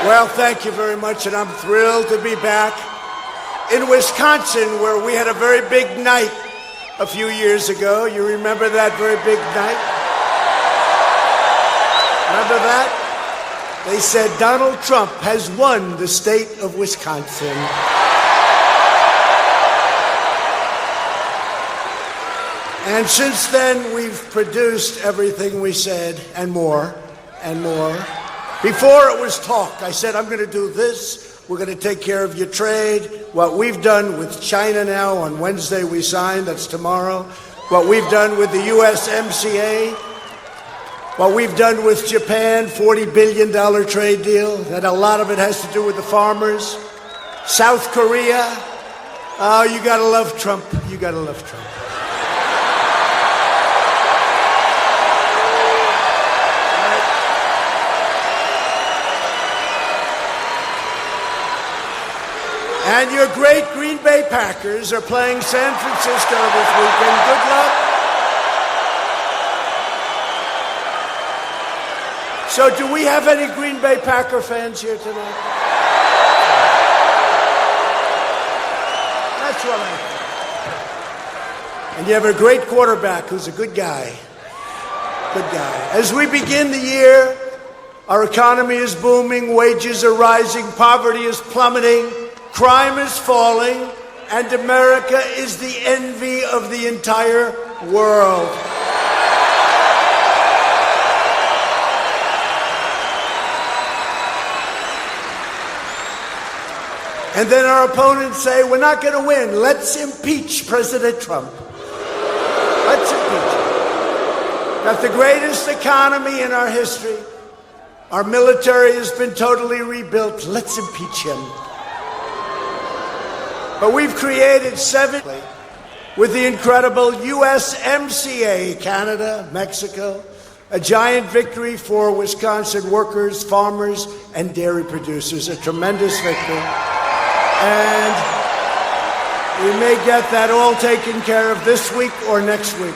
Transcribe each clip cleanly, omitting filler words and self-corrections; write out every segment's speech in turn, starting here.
Well, thank you very much, and I'm thrilled to be back in Wisconsin, where we had a very big night a few years ago. You remember that very big night? Remember that? They said Donald Trump has won the state of Wisconsin. And since then, we've produced everything we said and more and more. Before it was talk. I said, I'm going to do this. We're going to take care of your trade. What we've done with China now, on Wednesday we signed, that's tomorrow. What we've done with the USMCA. What we've done with Japan, $40 billion trade deal. That a lot of it has to do with the farmers. South Korea. Oh, you got to love Trump. You got to love Trump. And your great Green Bay Packers are playing San Francisco this weekend. Good luck. So do we have any Green Bay Packer fans here tonight? That's what I think. And you have a great quarterback who's a good guy. Good guy. As we begin the year, our economy is booming, wages are rising, poverty is plummeting, crime is falling, and America is the envy of the entire world. And then our opponents say, we're not going to win. Let's impeach President Trump. Let's impeach him. Got the greatest economy in our history. Our military has been totally rebuilt. Let's impeach him. But we've created with the incredible USMCA, Canada, Mexico, a giant victory for Wisconsin workers, farmers, and dairy producers, a tremendous victory. And we may get that all taken care of this week or next week.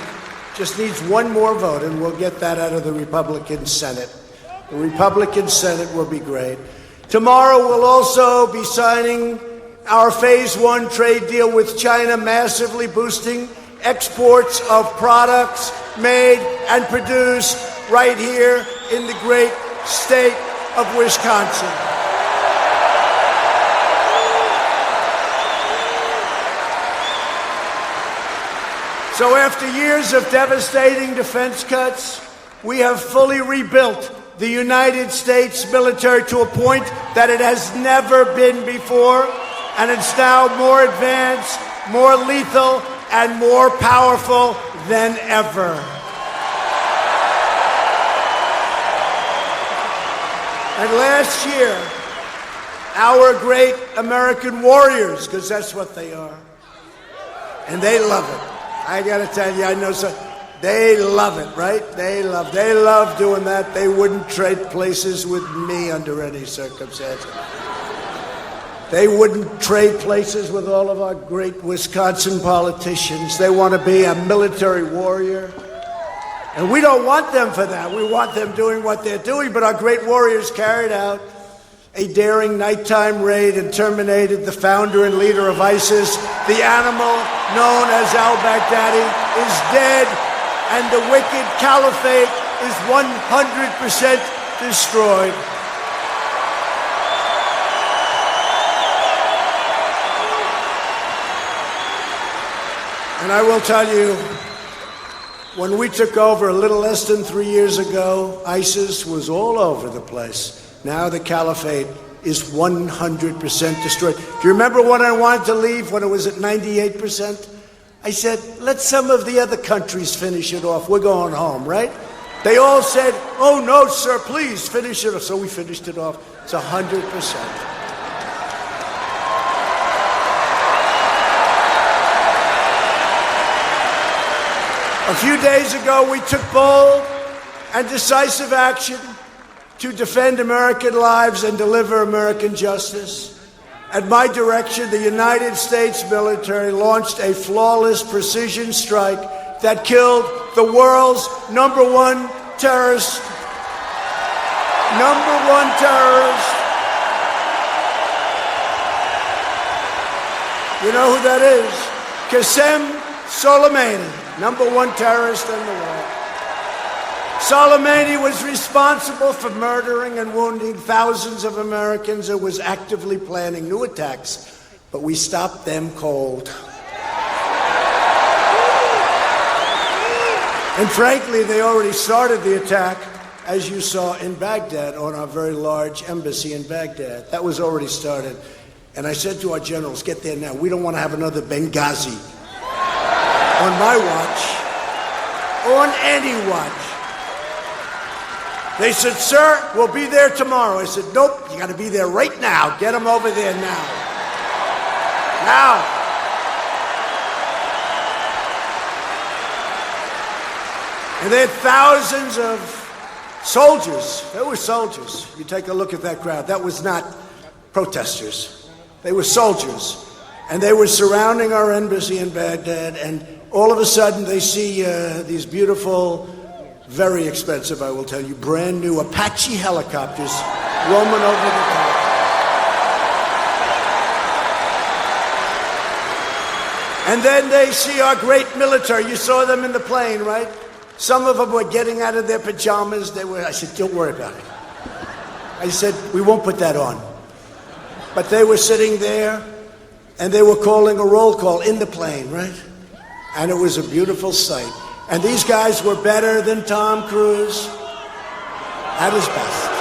Just needs one more vote, and we'll get that out of the Republican Senate. The Republican Senate will be great. Tomorrow we'll also be signing our Phase 1 trade deal with China, massively boosting exports of products made and produced right here in the great state of Wisconsin. So after years of devastating defense cuts, we have fully rebuilt the United States military to a point that it has never been before. And it's now more advanced, more lethal, and more powerful than ever. And last year, our great American warriors, because that's what they are, and they love it. I got to tell you, I know so. They love it, right? They love doing that. They wouldn't trade places with me under any circumstances. They wouldn't trade places with all of our great Wisconsin politicians. They want to be a military warrior. And we don't want them for that. We want them doing what they're doing. But our great warriors carried out a daring nighttime raid and terminated the founder and leader of ISIS. The animal known as al-Baghdadi is dead, and the wicked caliphate is 100% destroyed. And I will tell you, when we took over a little less than 3 years ago, ISIS was all over the place. Now the caliphate is 100% destroyed. Do you remember when I wanted to leave, when it was at 98%? I said, let some of the other countries finish it off. We're going home, right? They all said, oh, no, sir, please finish it off. So we finished it off. It's 100%. A few days ago, we took bold and decisive action to defend American lives and deliver American justice. At my direction, the United States military launched a flawless precision strike that killed the world's #1 terrorist, You know who that is? Qassem Soleimani, #1 terrorist in the world. Soleimani was responsible for murdering and wounding thousands of Americans and was actively planning new attacks, but we stopped them cold. And frankly, they already started the attack, as you saw in Baghdad, on our very large embassy in Baghdad. That was already started. And I said to our generals, get there now. We don't want to have another Benghazi on my watch, on any watch. They said, sir, we'll be there tomorrow. I said, nope, you got to be there right now. Get them over there now. Now. And they had thousands of soldiers. They were soldiers. You take a look at that crowd. That was not protesters. They were soldiers. And they were surrounding our embassy in Baghdad. And all of a sudden, they see these beautiful, very expensive, I will tell you, brand new Apache helicopters roaming over the top. And then they see our great military. You saw them in the plane, right? Some of them were getting out of their pajamas. I said, don't worry about it. I said, we won't put that on. But they were sitting there, and they were calling a roll call in the plane, right? And it was a beautiful sight. And these guys were better than Tom Cruise at his best.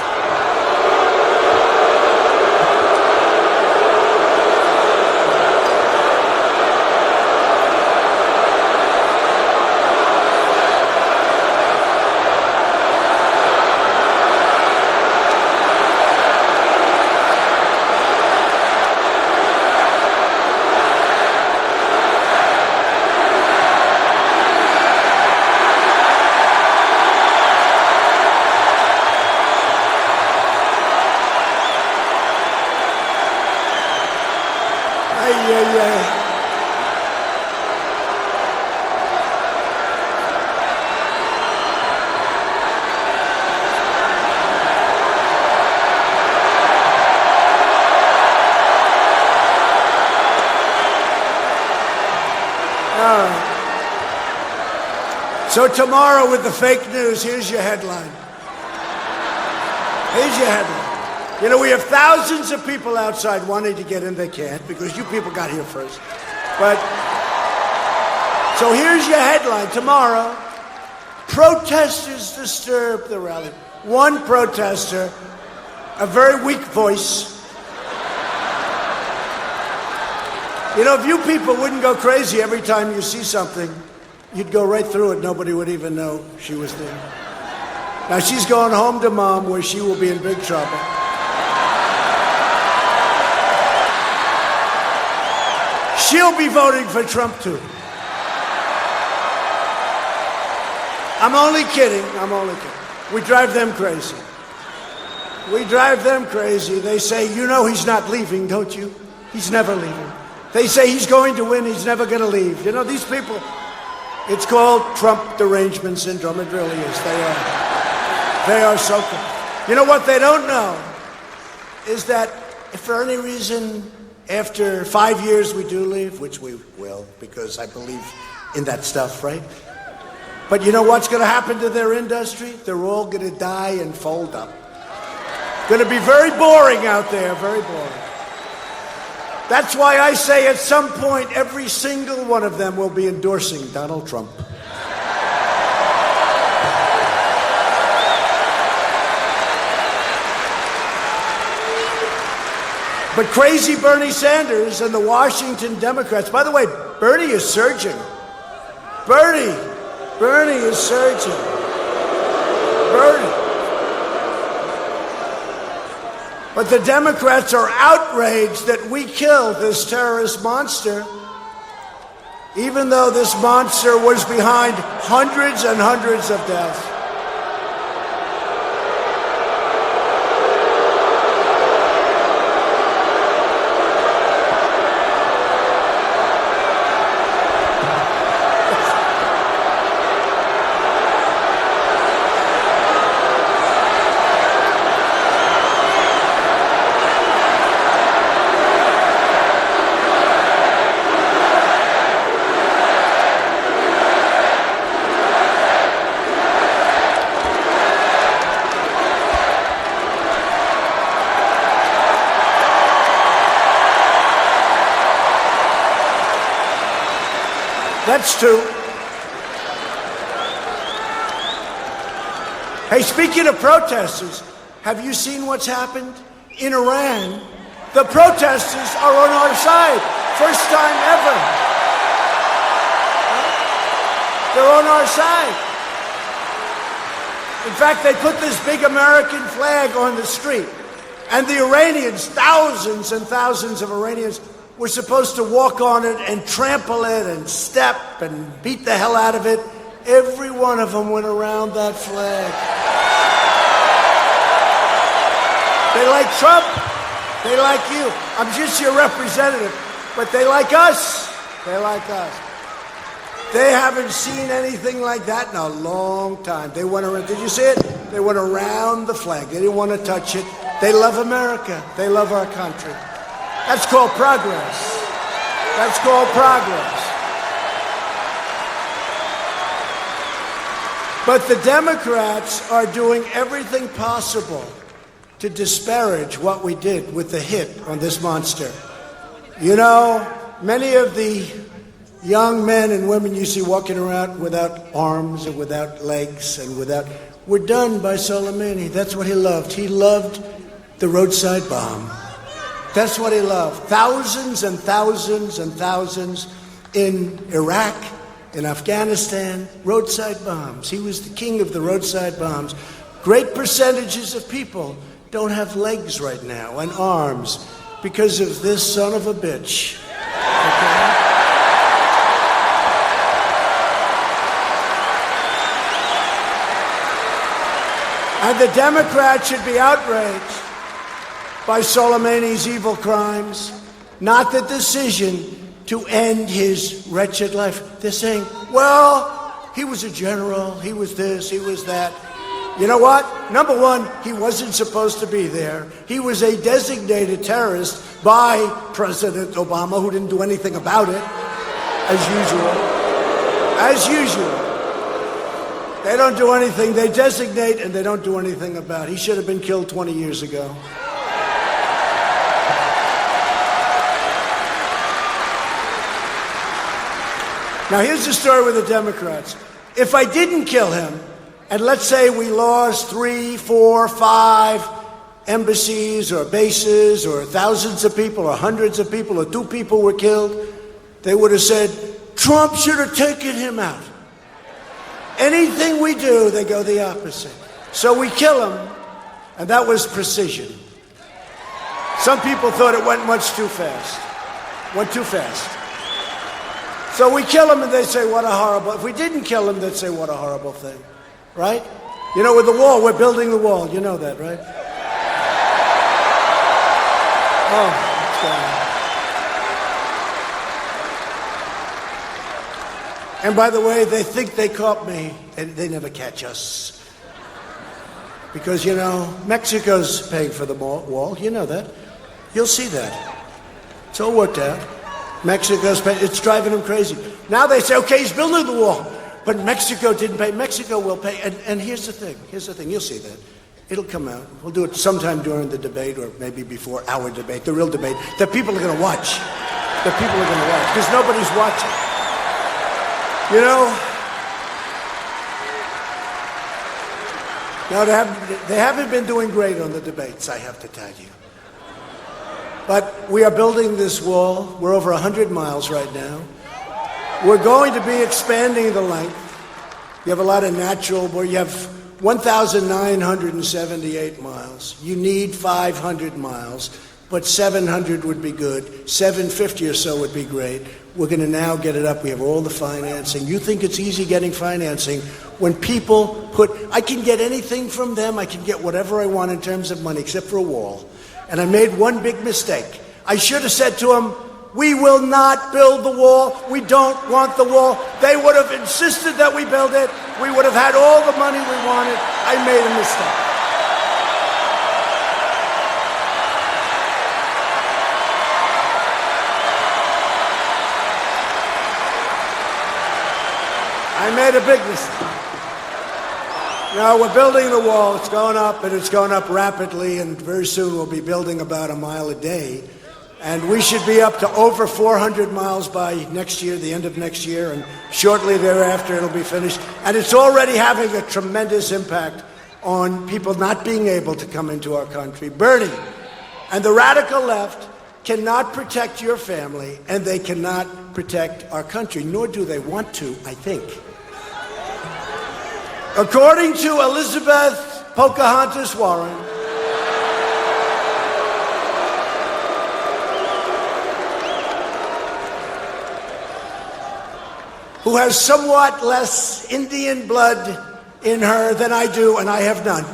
So tomorrow with the fake news, here's your headline. Here's your headline. You know, we have thousands of people outside wanting to get in. They can't because you people got here first. But, so here's your headline. Tomorrow, protesters disturb the rally. One protester, a very weak voice. You know, if you people wouldn't go crazy every time you see something, you'd go right through it. Nobody would even know she was there. Now she's going home to mom where she will be in big trouble. She'll be voting for Trump too. I'm only kidding. I'm only kidding. We drive them crazy. We drive them crazy. They say, you know he's not leaving, don't you? He's never leaving. They say he's going to win. He's never going to leave. You know, these people... It's called Trump derangement syndrome. It really is. They are so cool. You know what they don't know is that if for any reason after 5 years we do leave, which we will because I believe in that stuff, right? But you know what's going to happen to their industry? They're all going to die and fold up. Going to be very boring out there, very boring. That's why I say at some point every single one of them will be endorsing Donald Trump. But crazy Bernie Sanders and the Washington Democrats, by the way, Bernie is surging. Bernie is surging. Bernie. But the Democrats are outraged that we killed this terrorist monster, even though this monster was behind hundreds and hundreds of deaths. That's two. Hey, speaking of protesters, have you seen what's happened in Iran? The protesters are on our side. First time ever. They're on our side. In fact, they put this big American flag on the street. And the Iranians, thousands and thousands of Iranians, were supposed to walk on it and trample it and step and beat the hell out of it. Every one of them went around that flag. They like Trump. They like you. I'm just your representative. But they like us. They like us. They haven't seen anything like that in a long time. They went around, did you see it? They went around the flag. They didn't want to touch it. They love America. They love our country. That's called progress. That's called progress. But the Democrats are doing everything possible to disparage what we did with the hit on this monster. You know, many of the young men and women you see walking around without arms and without legs and were done by Soleimani. That's what he loved. He loved the roadside bomb. That's what he loved. Thousands and thousands and thousands in Iraq, in Afghanistan, roadside bombs. He was the king of the roadside bombs. Great percentages of people don't have legs right now and arms because of this son of a bitch. Okay? And the Democrats should be outraged by Soleimani's evil crimes, not the decision to end his wretched life. They're saying, well, he was a general, he was this, he was that. You know what? Number one, he wasn't supposed to be there. He was a designated terrorist by President Obama, who didn't do anything about it, as usual. As usual. They don't do anything. They designate and they don't do anything about it. He should have been killed 20 years ago. Now, here's the story with the Democrats. If I didn't kill him, and let's say we lost 3, 4, 5 embassies or bases or thousands of people or hundreds of people or 2 people were killed, they would have said, Trump should have taken him out. Anything we do, they go the opposite. So we kill him, and that was precision. Some people thought it went much too fast. Went too fast. So we kill him, and they say, what a horrible... If we didn't kill him, they'd say, what a horrible thing. Right? You know, with the wall, we're building the wall. You know that, right? Oh, what's going on? And by the way, they think they caught me, and they never catch us. Because, you know, Mexico's paying for the wall. You know that. You'll see that. It's all worked out. Mexico's paying. It's driving them crazy. Now they say, okay, he's building the wall. But Mexico didn't pay. Mexico will pay. And here's the thing. Here's the thing. You'll see that. It'll come out. We'll do it sometime during the debate or maybe before our debate, the real debate, that people are going to watch. That people are going to watch. Because nobody's watching. You know, now they haven't been doing great on the debates, I have to tell you. But we are building this wall. We're over 100 miles right now. We're going to be expanding the length. You have a lot of natural, where you have 1,978 miles. You need 500 miles, but 700 would be good. 750 or so would be great. We're going to now get it up. We have all the financing. You think it's easy getting financing when people I can get anything from them. I can get whatever I want in terms of money, except for a wall. And I made one big mistake. I should have said to them, we will not build the wall. We don't want the wall. They would have insisted that we build it. We would have had all the money we wanted. I made a mistake. I made a big mistake. Now, we're building the wall. It's going up, and it's going up rapidly, and very soon we'll be building about a mile a day. And we should be up to over 400 miles by next year, the end of next year, and shortly thereafter it'll be finished. And it's already having a tremendous impact on people not being able to come into our country. Bernie and the radical left cannot protect your family, and they cannot protect our country, nor do they want to, I think. According to Elizabeth Pocahontas Warren, who has somewhat less Indian blood in her than I do, and I have none.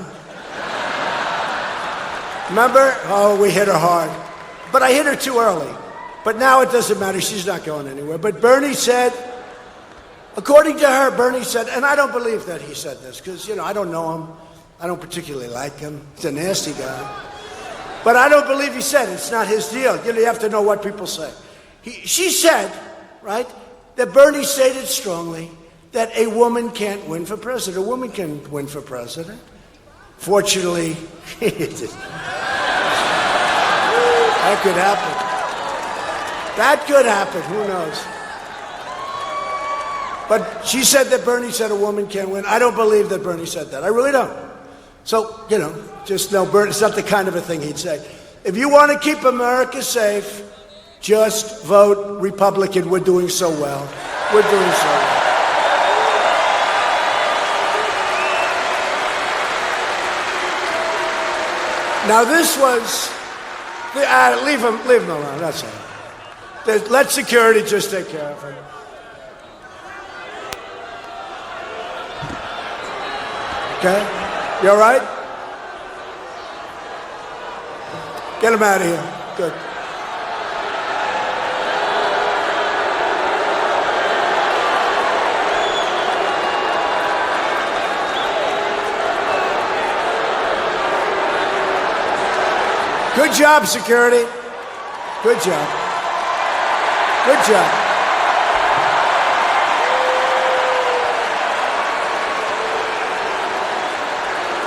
Remember? Oh, we hit her hard. But I hit her too early. But now it doesn't matter. She's not going anywhere. But Bernie said, according to her, Bernie said, and I don't believe that he said this, because, I don't know him. I don't particularly like him. He's a nasty guy. But I don't believe he said it. It's not his deal. You have to know what people say. She said, right, that Bernie stated strongly that a woman can't win for president. A woman can win for president. Fortunately, that could happen. That could happen. Who knows? But she said that Bernie said a woman can't win. I don't believe that Bernie said that. I really don't. So, just know Bernie, it's not the kind of a thing he'd say. If you want to keep America safe, just vote Republican. We're doing so well. We're doing so well. Now this was, leave him alone, that's all. Let security just take care of him. Okay? You all right? Get him out of here. Good. Good job, security. Good job. Good job.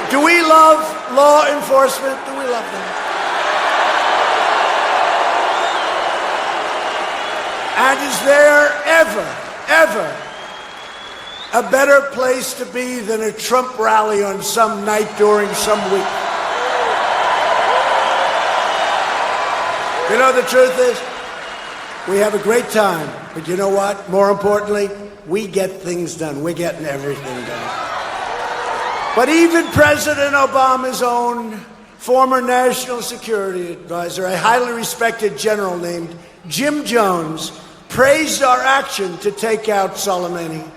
Do we love law enforcement? Do we love them? And is there ever a better place to be than a Trump rally on some night during some week? The truth is, we have a great time. But you know what? More importantly, we get things done. We're getting everything done. But even President Obama's own former national security advisor, a highly respected general named Jim Jones, praised our action to take out Soleimani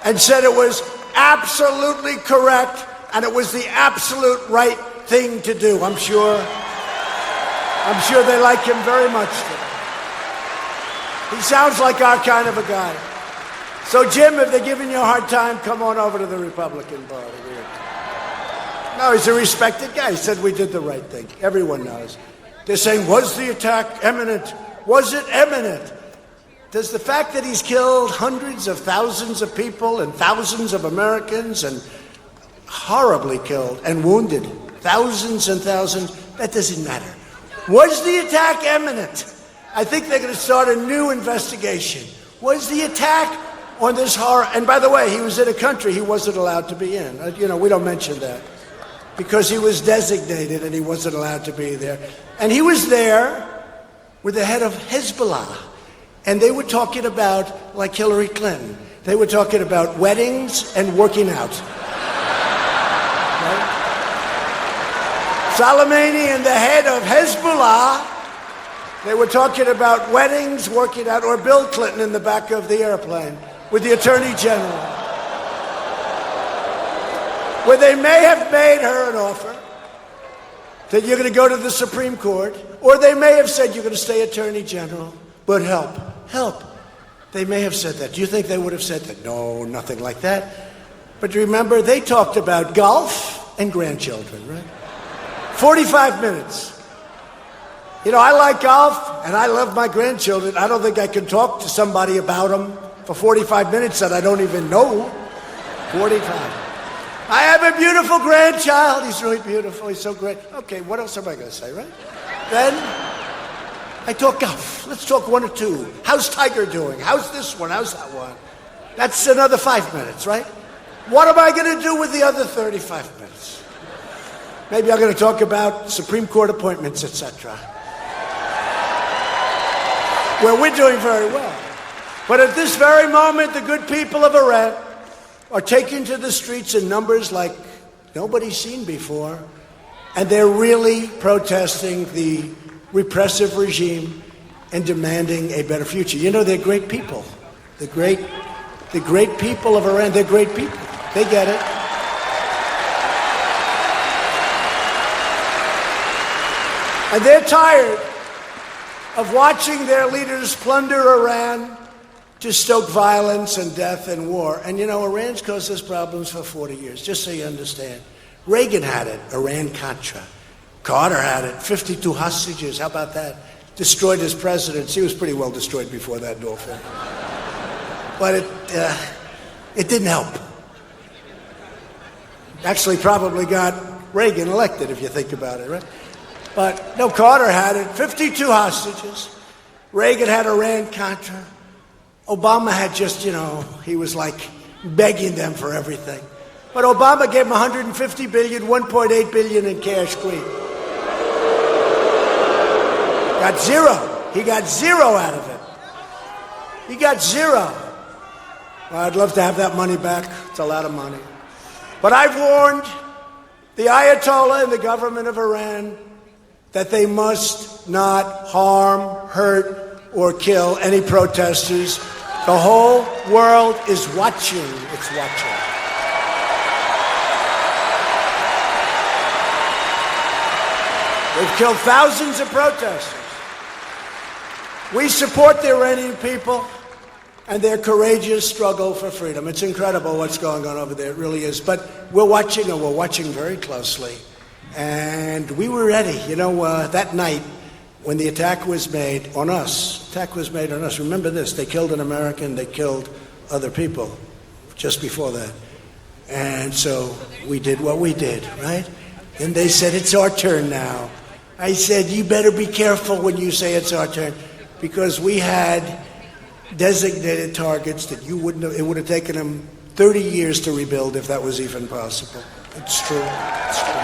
and said it was absolutely correct and it was the absolute right thing to do. I'm sure they like him very much today. He sounds like our kind of a guy. So, Jim, if they're giving you a hard time, come on over to the Republican Party. No, he's a respected guy. He said we did the right thing. Everyone knows. They're saying, was the attack imminent? Was it imminent? Does the fact that he's killed hundreds of thousands of people and thousands of Americans and horribly killed and wounded thousands and thousands, that doesn't matter. Was the attack imminent? I think they're going to start a new investigation. Was the attack on this horror? And by the way, he was in a country he wasn't allowed to be in. We don't mention that because he was designated and he wasn't allowed to be there. And he was there with the head of Hezbollah. And they were talking about, like Hillary Clinton, they were talking about weddings and working out. Right? Soleimani and the head of Hezbollah, they were talking about weddings, working out, or Bill Clinton in the back of the airplane with the Attorney General, where they may have made her an offer that you're going to go to the Supreme Court, or they may have said you're going to stay Attorney General, but help. They may have said that. Do you think they would have said that? No, nothing like that. But remember, they talked about golf and grandchildren, right? 45 minutes. I like golf, and I love my grandchildren. I don't think I can talk to somebody about them for 45 minutes that I don't even know. 45. I have a beautiful grandchild. He's really beautiful. He's so great. Okay, what else am I going to say, right? I talk golf. Let's talk one or two. How's Tiger doing? How's this one? How's that one? That's another 5 minutes, right? What am I going to do with the other 35 minutes? Maybe I'm going to talk about Supreme Court appointments, etc. Where we're doing very well. But at this very moment, the good people of Iran are taking to the streets in numbers like nobody's seen before, and they're really protesting the repressive regime and demanding a better future. You know, they're great people. The great people of Iran, they're great people. They get it. And they're tired of watching their leaders plunder Iran to stoke violence and death and war. And you know, Iran's caused us problems for 40 years, just so you understand. Reagan had it, Iran-Contra. Carter had it, 52 hostages, how about that? Destroyed his presidency. He was pretty well destroyed before that, Dolphin. But it didn't help. Actually probably got Reagan elected, if you think about it, right? But no, Carter had it, 52 hostages. Reagan had Iran-Contra. Obama had just, you know, he was like begging them for everything. But Obama gave him $150 billion, $1.8 billion in cash clean. Got zero. He got zero out of it. He got zero. Well, I'd love to have that money back. It's a lot of money. But I've warned the Ayatollah and the government of Iran that they must not harm, hurt, or kill any protesters. The whole world is watching. It's watching. They've killed thousands of protesters. We support the Iranian people and their courageous struggle for freedom. It's incredible what's going on over there. It really is. But we're watching, and we're watching very closely. And we were ready. You know, that night when the attack was made on us, remember this, they killed an American, they killed other people just before that. And so we did what we did, right? And they said, it's our turn now. I said, you better be careful when you say it's our turn, because we had designated targets that you wouldn't have, it would have taken them 30 years to rebuild if that was even possible. It's true. It's true.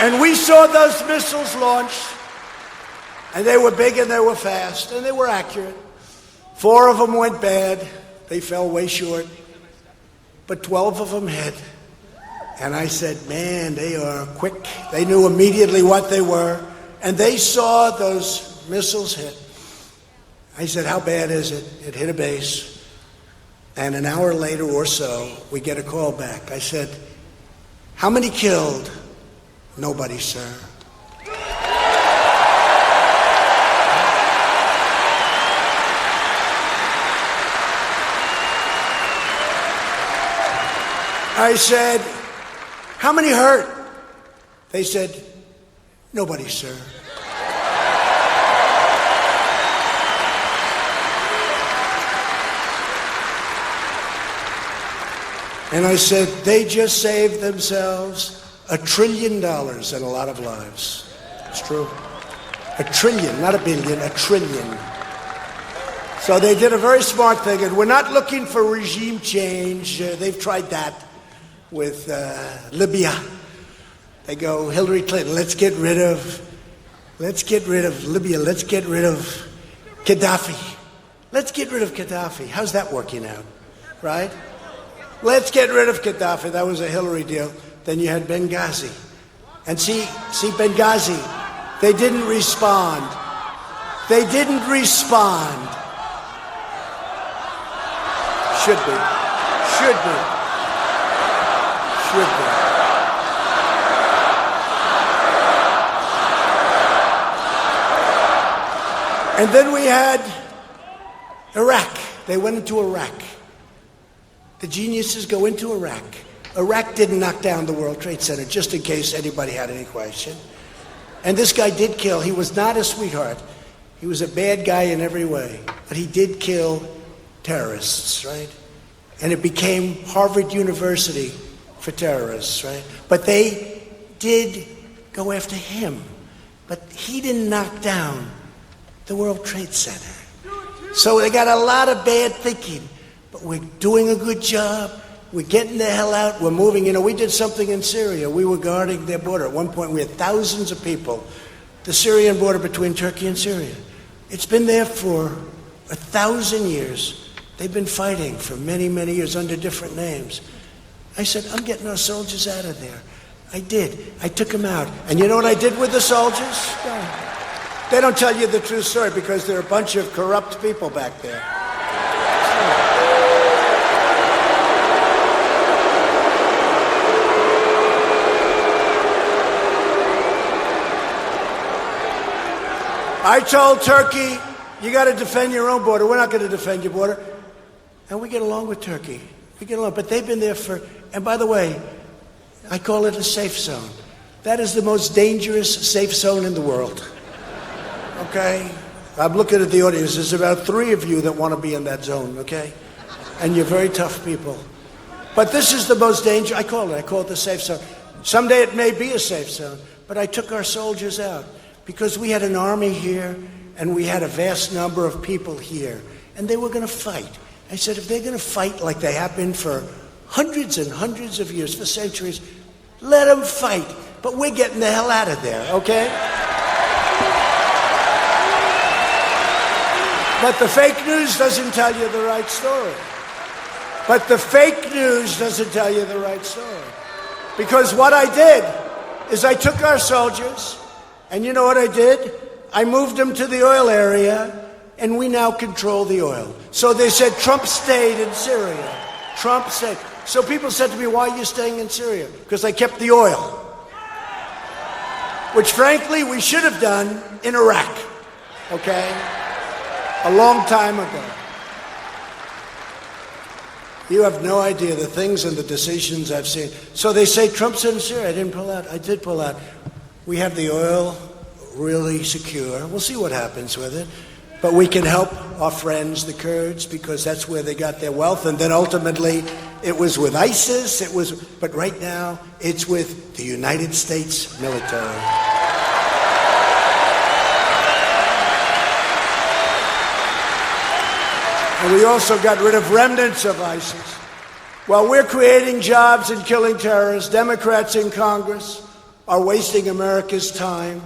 And we saw those missiles launched, and they were big and they were fast and they were accurate. 4 of them went bad. They fell way short. But 12 of them hit. And I said, man, they are quick. They knew immediately what they were. And they saw those missiles hit. I said, how bad is it? It hit a base. And an hour later or so, we get a call back. I said, how many killed? Nobody, sir. I said, how many hurt? They said, nobody, sir. And I said, they just saved themselves $1 trillion and a lot of lives. It's true. $1 trillion, not $1 billion, $1 trillion. So they did a very smart thing, and we're not looking for regime change. They've tried that with Libya. They go, Hillary Clinton, let's get rid of Libya. Let's get rid of Gaddafi. Let's get rid of Gaddafi. How's that working out, right? Let's get rid of Gaddafi. That was a Hillary deal. Then you had Benghazi. And see Benghazi, they didn't respond. They didn't respond. Should be. Should be. Should be. And then we had Iraq. They went into Iraq. The geniuses go into Iraq. Iraq didn't knock down the World Trade Center, just in case anybody had any question. And this guy did kill. He was not a sweetheart. He was a bad guy in every way. But he did kill terrorists, right? And it became Harvard University for terrorists, right? But they did go after him. But he didn't knock down the World Trade Center. So they got a lot of bad thinking. But we're doing a good job. We're getting the hell out. We're moving. You know, we did something in Syria. We were guarding their border. At one point, we had thousands of people. The Syrian border between Turkey and Syria. It's been there for 1,000 years. They've been fighting for many, many years under different names. I said, I'm getting our soldiers out of there. I did. I took them out. And you know what I did with the soldiers? They don't tell you the true story because they're a bunch of corrupt people back there. I told Turkey, you got to defend your own border. We're not going to defend your border. And we get along with Turkey. We get along. But they've been there for, and by the way, I call it a safe zone. That is the most dangerous safe zone in the world. Okay? I'm looking at the audience. There's about 3 of you that want to be in that zone, okay? And you're very tough people. But this is the most dangerous. I call it the safe zone. Someday it may be a safe zone. But I took our soldiers out because we had an army here and we had a vast number of people here. And they were going to fight. I said, if they're going to fight like they have been for hundreds and hundreds of years, for centuries, let them fight. But we're getting the hell out of there, okay? But the fake news doesn't tell you the right story. But the fake news doesn't tell you the right story. Because what I did is I took our soldiers, and you know what I did? I moved them to the oil area, and we now control the oil. So they said Trump stayed in Syria. Trump stayed. So people said to me, why are you staying in Syria? Because I kept the oil. Which frankly, we should have done in Iraq. Okay? A long time ago. You have no idea the things and the decisions I've seen. So they say Trump's in Syria. I didn't pull out. I did pull out. We have the oil really secure. We'll see what happens with it. But we can help our friends, the Kurds, because that's where they got their wealth. And then ultimately, it was with ISIS. But right now, it's with the United States military. And we also got rid of remnants of ISIS. While we're creating jobs and killing terrorists, Democrats in Congress are wasting America's time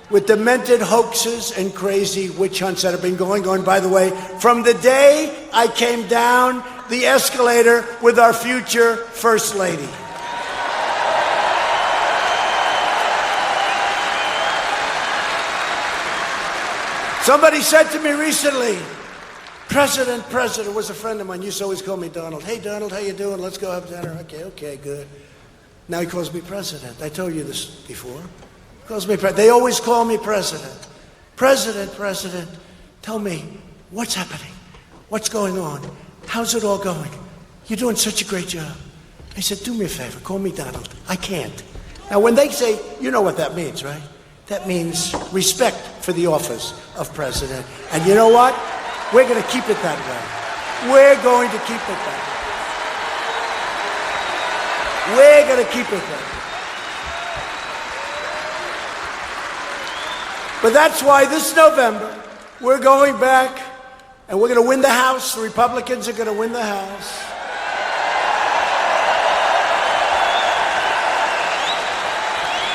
with demented hoaxes and crazy witch hunts that have been going on, by the way, from the day I came down the escalator with our future First Lady. Somebody said to me recently, President was a friend of mine, used to always call me Donald. Hey, Donald, how you doing? Let's go have dinner. Okay, good. Now he calls me President. I told you this before. He calls me President. They always call me President. President. Tell me, what's happening? What's going on? How's it all going? You're doing such a great job. I said, do me a favor, call me Donald. I can't. Now, when they say, you know what that means, right? That means respect for the office of President. And you know what? We're going to keep it that way. We're going to keep it that way. We're going to keep it that way. But that's why this November, we're going back and we're going to win the House. The Republicans are going to win the House.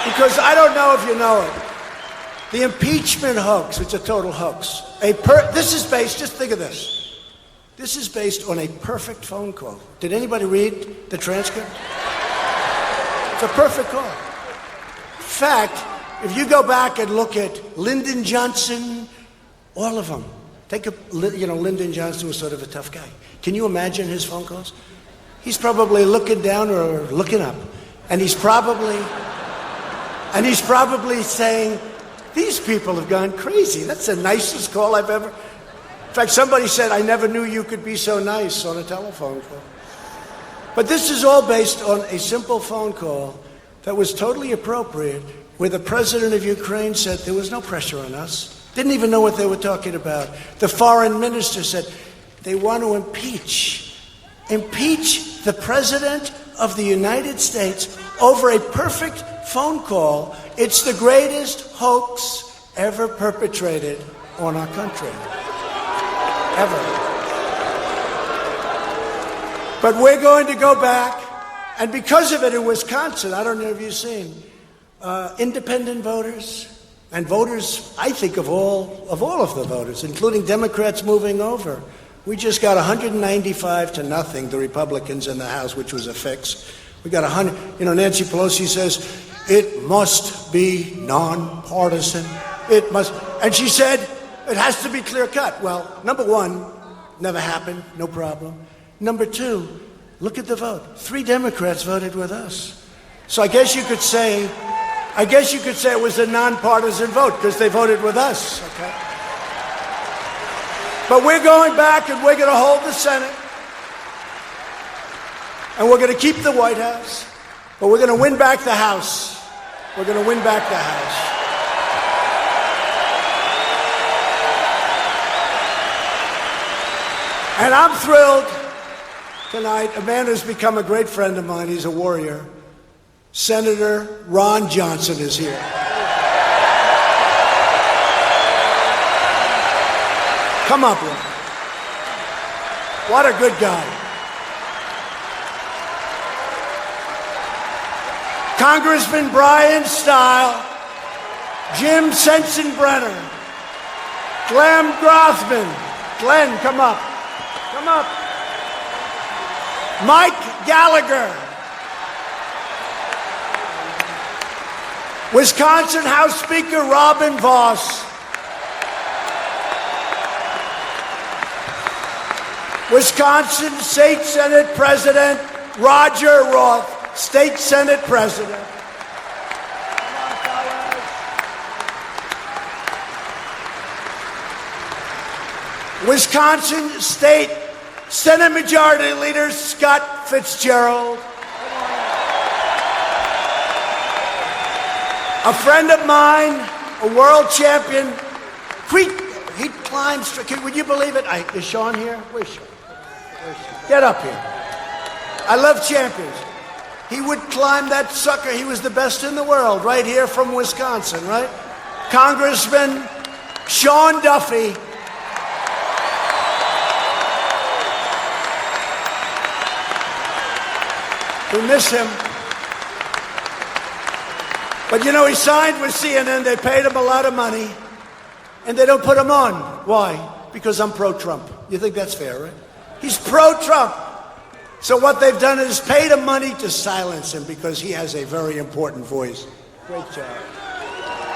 Because I don't know if you know it. The impeachment hoax, it's a total hoax. This is based, just think of this. This is based on a perfect phone call. Did anybody read the transcript? It's a perfect call. In fact, if you go back and look at Lyndon Johnson, all of them. Lyndon Johnson was sort of a tough guy. Can you imagine his phone calls? He's probably looking down or looking up. And he's probably saying, these people have gone crazy. That's the nicest call I've ever... In fact, somebody said, I never knew you could be so nice on a telephone call. But this is all based on a simple phone call that was totally appropriate, where the president of Ukraine said there was no pressure on us. Didn't even know what they were talking about. The foreign minister said they want to impeach the president of the United States over a perfect phone call. It's the greatest hoax ever perpetrated on our country. Ever. But we're going to go back, and because of it in Wisconsin, I don't know if you've seen, independent voters and voters, I think, of all of the voters, including Democrats moving over. We just got 195 to nothing, the Republicans in the House, which was a fix. We got 100. You know, Nancy Pelosi says, it must be nonpartisan. It must. And she said, it has to be clear cut. Well, number one, never happened, no problem. Number two, look at the vote. 3 Democrats voted with us. So I guess you could say it was a nonpartisan vote because they voted with us, okay? But we're going back and we're going to hold the Senate. And we're going to keep the White House. But we're going to win back the House. We're going to win back the House. And I'm thrilled tonight. A man who's become a great friend of mine. He's a warrior. Senator Ron Johnson is here. Come up, Ron. What a good guy. Congressman Brian Stile, Jim Sensenbrenner, Glenn Grothman. Glenn, come up. Come up. Mike Gallagher. Wisconsin House Speaker Robin Vos. Wisconsin State Senate President Roger Roth. State Senate President. Wisconsin State Senate Majority Leader Scott Fitzgerald. A friend of mine, a world champion. He climbs. Would you believe it? Is Sean here? Where's Sean? Get up here. I love champions. He would climb that sucker. He was the best in the world, right here from Wisconsin, right? Congressman Sean Duffy. We miss him. But you know, he signed with CNN. They paid him a lot of money. And they don't put him on. Why? Because I'm pro-Trump. You think that's fair, right? He's pro-Trump. So what they've done is paid him money to silence him because he has a very important voice. Great job.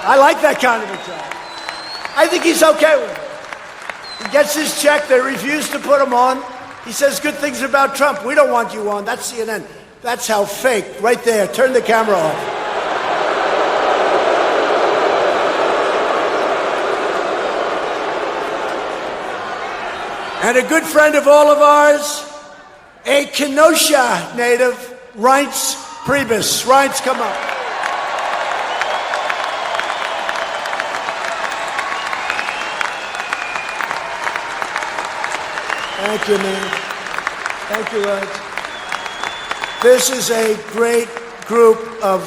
I like that kind of a job. I think he's okay with it. He gets his check. They refuse to put him on. He says good things about Trump. We don't want you on. That's CNN. That's how fake. Right there. Turn the camera off. And a good friend of all of ours, a Kenosha native, Reince Priebus. Reince, come up. Thank you, man. Thank you, Reince. This is a great group of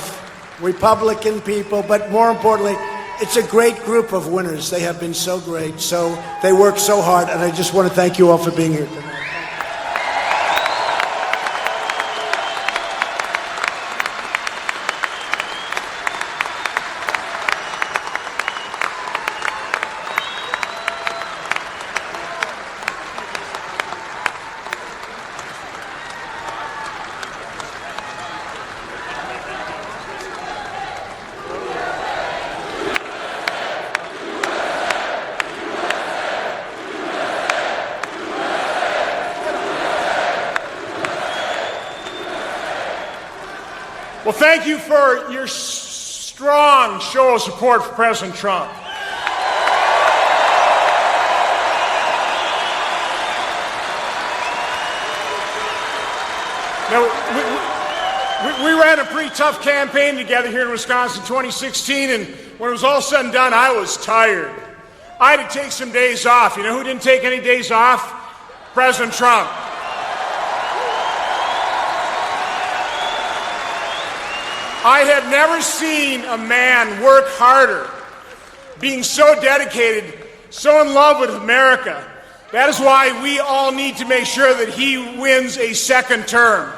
Republican people, but more importantly, it's a great group of winners. They have been so great. So they work so hard, and I just want to thank you all for being here tonight. Well, thank you for your strong show of support for President Trump. Now, we ran a pretty tough campaign together here in Wisconsin in 2016, and when it was all said and done, I was tired. I had to take some days off. You know who didn't take any days off? President Trump. I have never seen a man work harder, being so dedicated, so in love with America. That is why we all need to make sure that he wins a second term.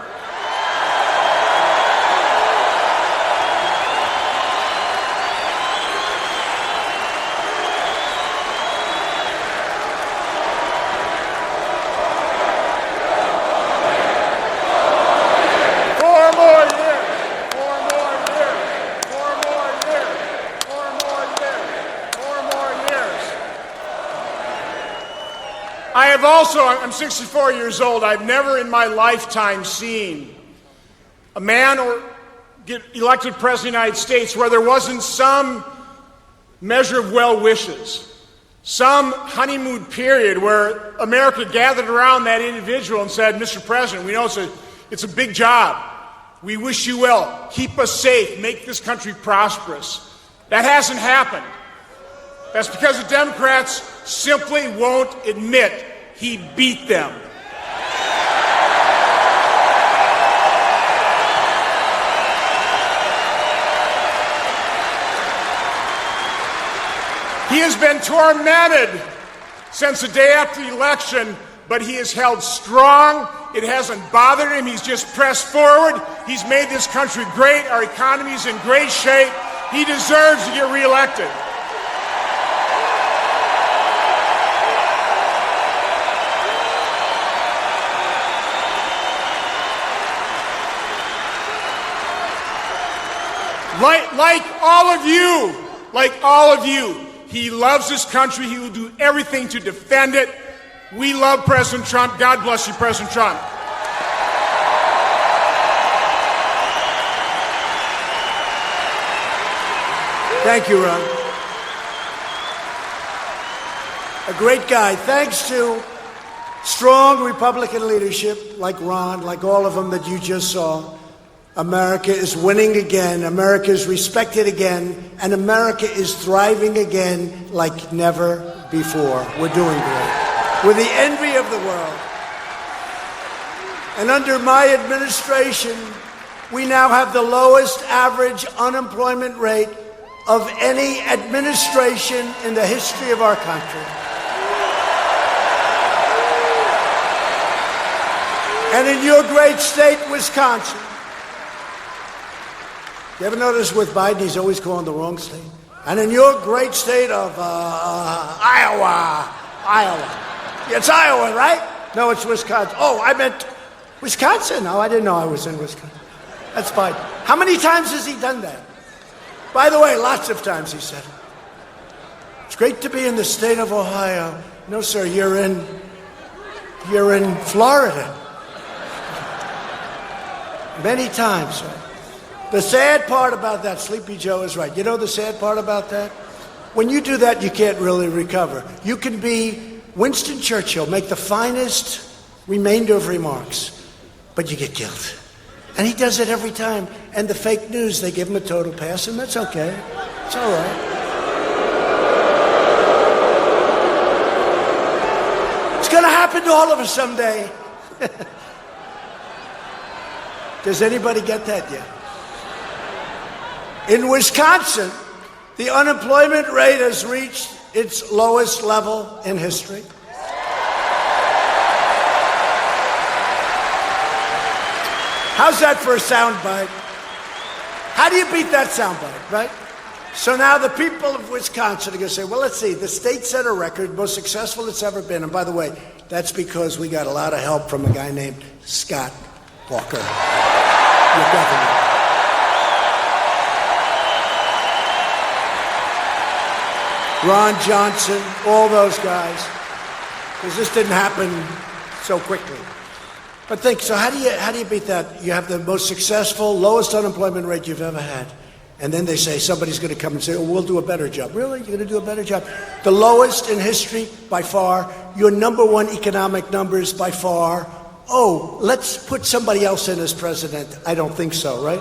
I'm 64 years old. I've never in my lifetime seen a man or get elected president of the United States where there wasn't some measure of well wishes, some honeymoon period where America gathered around that individual and said, Mr. President, we know it's a big job. We wish you well. Keep us safe. Make this country prosperous. That hasn't happened. That's because the Democrats simply won't admit he beat them. He has been tormented since the day after the election, but he is held strong. It hasn't bothered him. He's just pressed forward. He's made this country great. Our economy is in great shape. He deserves to get reelected. Like all of you, he loves this country. He will do everything to defend it. We love President Trump. God bless you, President Trump. Thank you, Ron. A great guy. Thanks to strong Republican leadership like Ron, like all of them that you just saw, America is winning again, America is respected again, and America is thriving again like never before. We're doing great. We're the envy of the world. And under my administration, we now have the lowest average unemployment rate of any administration in the history of our country. And in your great state, Wisconsin, you ever notice with Biden, he's always calling the wrong state? And in your great state of Iowa. It's Iowa, right? No, it's Wisconsin. Oh, I meant Wisconsin. Oh, I didn't know I was in Wisconsin. That's Biden. How many times has he done that? By the way, lots of times he said it. It's great to be in the state of Ohio. No, sir, you're in Florida. Many times, sir. The sad part about that, Sleepy Joe is right. You know the sad part about that? When you do that, you can't really recover. You can be Winston Churchill, make the finest remainder of remarks, but you get killed. And he does it every time. And the fake news, they give him a total pass, and that's okay. It's all right. It's going to happen to all of us someday. Does anybody get that yet? In Wisconsin, the unemployment rate has reached its lowest level in history. How's that for a soundbite? How do you beat that soundbite, right? So now the people of Wisconsin are going to say, well, let's see, the state set a record, most successful it's ever been. And by the way, that's because we got a lot of help from a guy named Scott Walker, your governor. Ron Johnson, all those guys, because this didn't happen so quickly. But think, so how do you beat that? You have the most successful, lowest unemployment rate you've ever had. And then they say somebody's going to come and say, oh, we'll do a better job. Really? You're going to do a better job? The lowest in history by far. Your number one economic numbers by far. Oh, let's put somebody else in as president. I don't think so, right?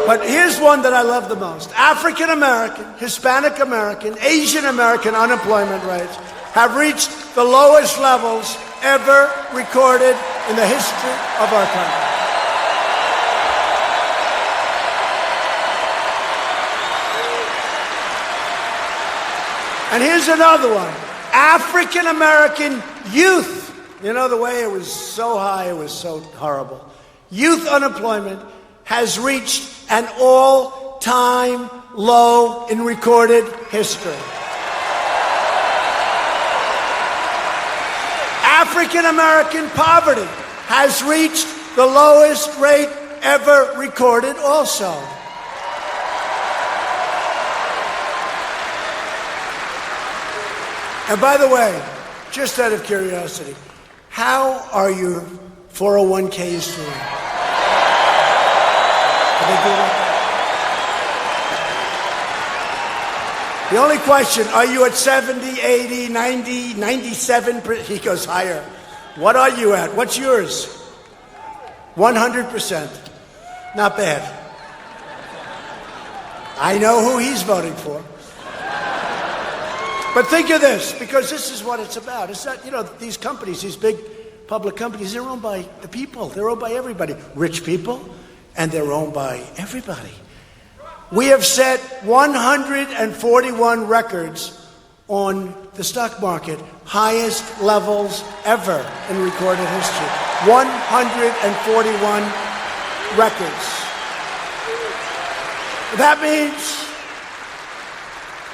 But here's one that I love the most. African American, Hispanic American, Asian American unemployment rates have reached the lowest levels ever recorded in the history of our country. And here's another one. African American youth. You know, the way it was so high, it was so horrible. Youth unemployment has reached an all-time low in recorded history. African American poverty has reached the lowest rate ever recorded also. And by the way, just out of curiosity, how are your 401ks doing? Are they doing okay? The only question, are you at 70, 80, 90, 97%? He goes higher. What are you at? What's yours? 100%. Not bad. I know who he's voting for. But think of this, because this is what it's about. It's not, you know, these companies, these big public companies, they're owned by the people. They're owned by everybody. Rich people, and they're owned by everybody. We have set 141 records on the stock market, highest levels ever in recorded history. 141 records. That means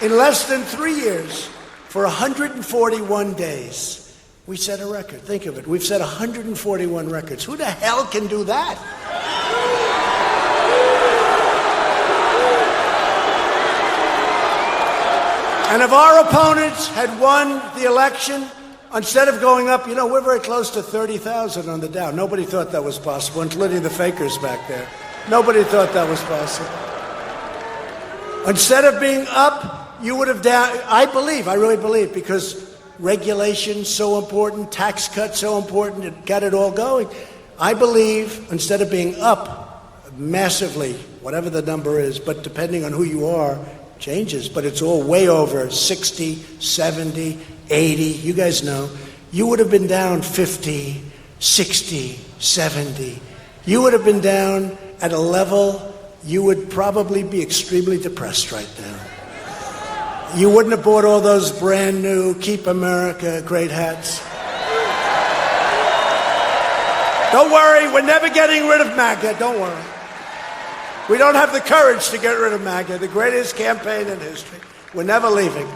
in less than 3 years, for 141 days, we set a record. Think of it. We've set 141 records. Who the hell can do that? And if our opponents had won the election, instead of going up, you know, we're very close to 30,000 on the Dow. Nobody thought that was possible, including the fakers back there. Nobody thought that was possible. Instead of being up, you would have down. I really believe, because regulation's so important, tax cuts so important, it got it all going. I believe instead of being up massively, whatever the number is, but depending on who you are, changes, but it's all way over 60, 70, 80. You guys know. You would have been down 50, 60, 70. You would have been down at a level you would probably be extremely depressed right now. You wouldn't have bought all those brand new Keep America Great hats. Don't worry, we're never getting rid of MAGA, don't worry. We don't have the courage to get rid of MAGA, the greatest campaign in history. We're never leaving.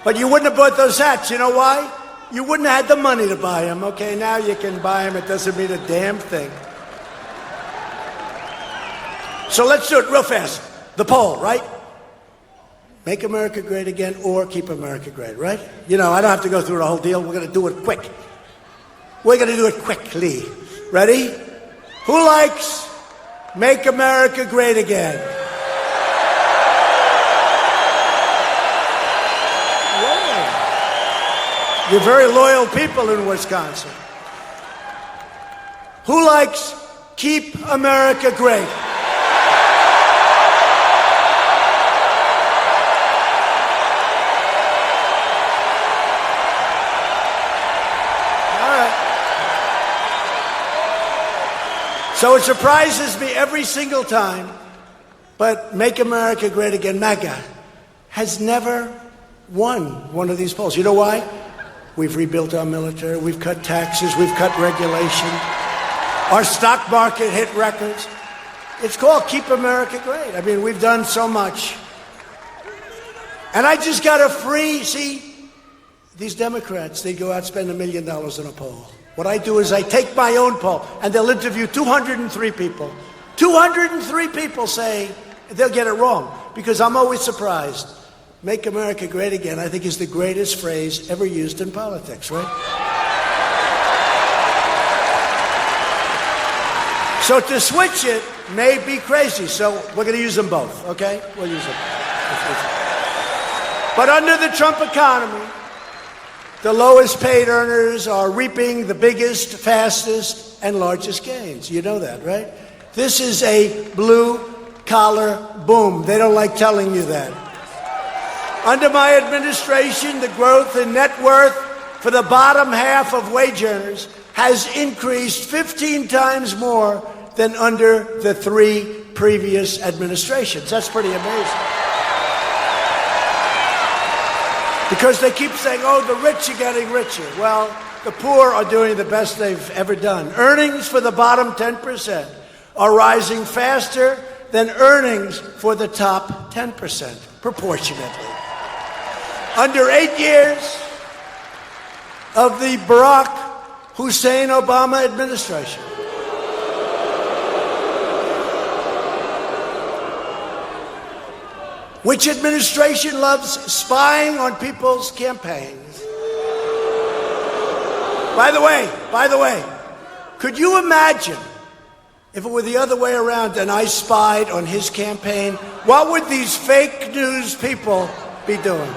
But you wouldn't have bought those hats. You know why? You wouldn't have had the money to buy them. Okay, now you can buy them. It doesn't mean a damn thing. So let's do it real fast. The poll, right? Make America Great Again or Keep America Great, right? You know, I don't have to go through the whole deal. We're going to do it quick. We're going to do it quickly. Ready? Who likes Make America Great Again? Yeah. You're very loyal people in Wisconsin. Who likes Keep America Great? So it surprises me every single time, but Make America Great Again, MAGA, has never won one of these polls. You know why? We've rebuilt our military, we've cut taxes, we've cut regulation, our stock market hit records. It's called Keep America Great. I mean, we've done so much. And I just got see, these Democrats, they go out and spend $1 million on a poll. What I do is I take my own poll, and they'll interview 203 people. 203 people say they'll get it wrong, because I'm always surprised. Make America Great Again, I think, is the greatest phrase ever used in politics, right? So to switch it may be crazy, so we're going to use them both, okay? We'll use them. But under the Trump economy, the lowest paid earners are reaping the biggest, fastest, and largest gains. You know that, right? This is a blue-collar boom. They don't like telling you that. Under my administration, the growth in net worth for the bottom half of wage earners has increased 15 times more than under the 3 previous administrations. That's pretty amazing. Because they keep saying, oh, the rich are getting richer. Well, the poor are doing the best they've ever done. Earnings for the bottom 10% are rising faster than earnings for the top 10%, proportionately. Under 8 years of the Barack Hussein Obama administration, which administration loves spying on people's campaigns? By the way, could you imagine if it were the other way around and I spied on his campaign? What would these fake news people be doing?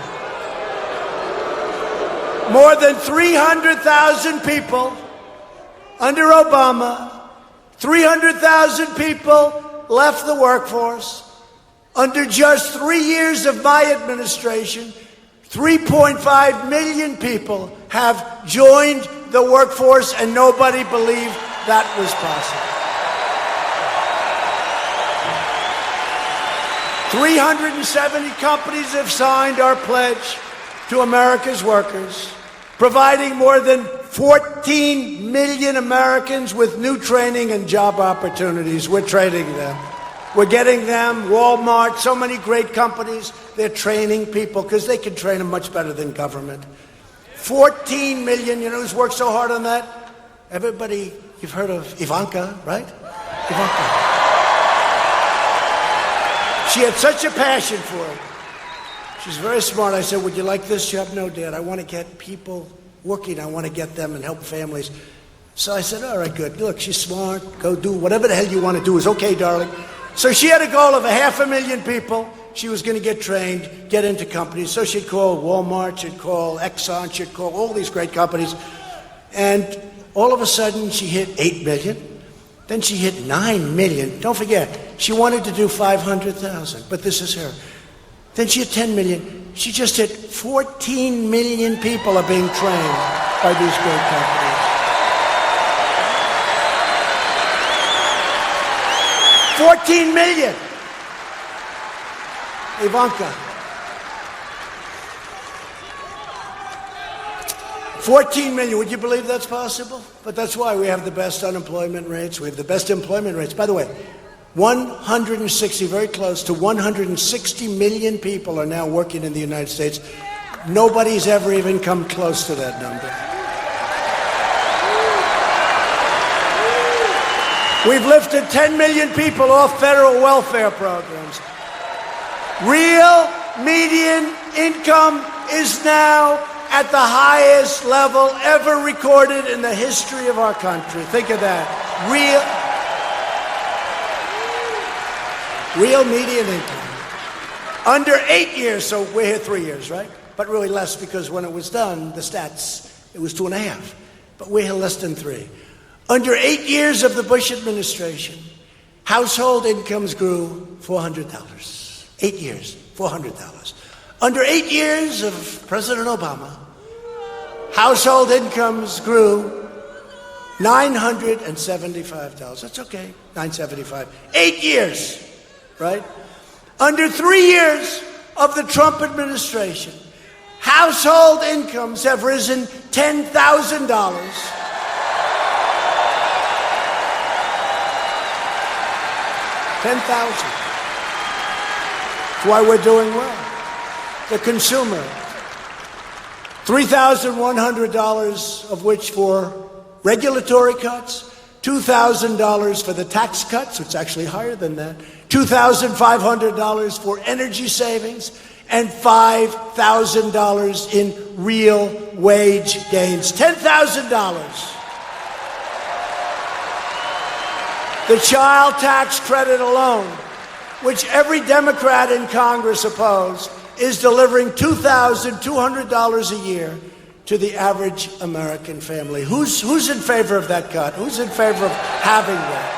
More than 300,000 people under Obama, 300,000 people left the workforce. Under just 3 years of my administration, 3.5 million people have joined the workforce, and nobody believed that was possible. 370 companies have signed our pledge to America's workers, providing more than 14 million Americans with new training and job opportunities. We're training them. We're getting them, Walmart, so many great companies, they're training people because they can train them much better than government. 14 million, you know who's worked so hard on that? Everybody, you've heard of Ivanka, right? Ivanka. She had such a passion for it. She's very smart. I said, would you like this job? No, Dad, I want to get people working. I want to get them and help families. So I said, all right, good. Look, she's smart. Go do whatever the hell you want to do is okay, darling. So she had a goal of 500,000 people. She was going to get trained, get into companies. So she'd call Walmart, she'd call Exxon, she'd call all these great companies. And all of a sudden, she hit 8 million. Then she hit 9 million. Don't forget, she wanted to do 500,000, but this is her. Then she hit 10 million. She just hit 14 million people are being trained by these great companies. 14 million. Ivanka. 14 million. Would you believe that's possible? But that's why we have the best unemployment rates. We have the best employment rates. By the way, 160, very close to 160 million people are now working in the United States. Nobody's ever even come close to that number. We've lifted 10 million people off federal welfare programs. Real median income is now at the highest level ever recorded in the history of our country. Think of that. Real median income. Under 8 years, so we're here 3 years, right? But really less because when it was done, the stats, it was 2.5. But we're here less than 3. Under 8 years of the Bush administration, household incomes grew $400. 8 years, $400. Under 8 years of President Obama, household incomes grew $975. That's okay, $975. 8 years, right? Under 3 years of the Trump administration, household incomes have risen $10,000. $10,000. That's why we're doing well. The consumer, $3,100 of which for regulatory cuts, $2,000 for the tax cuts, which is actually higher than that, $2,500 for energy savings, and $5,000 in real wage gains. $10,000. The child tax credit alone, which every Democrat in Congress opposed, is delivering $2,200 a year to the average American family. Who's in favor of that cut? Who's in favor of having that?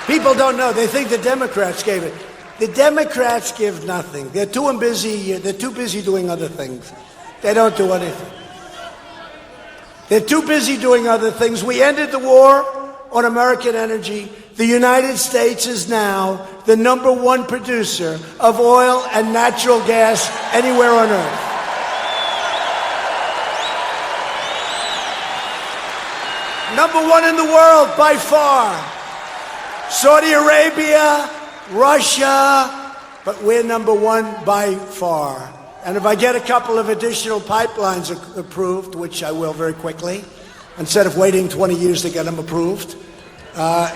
You? People don't know. They think the Democrats gave it. The Democrats give nothing. They're too busy doing other things. They don't do anything. They're too busy doing other things. We ended the war on American energy the United States is now the #1 producer of oil and natural gas anywhere on earth. #1 in the world by far. Saudi Arabia, Russia, but we're #1 by far. And if I get a couple of additional pipelines approved, which I will very quickly, instead of waiting 20 years to get them approved,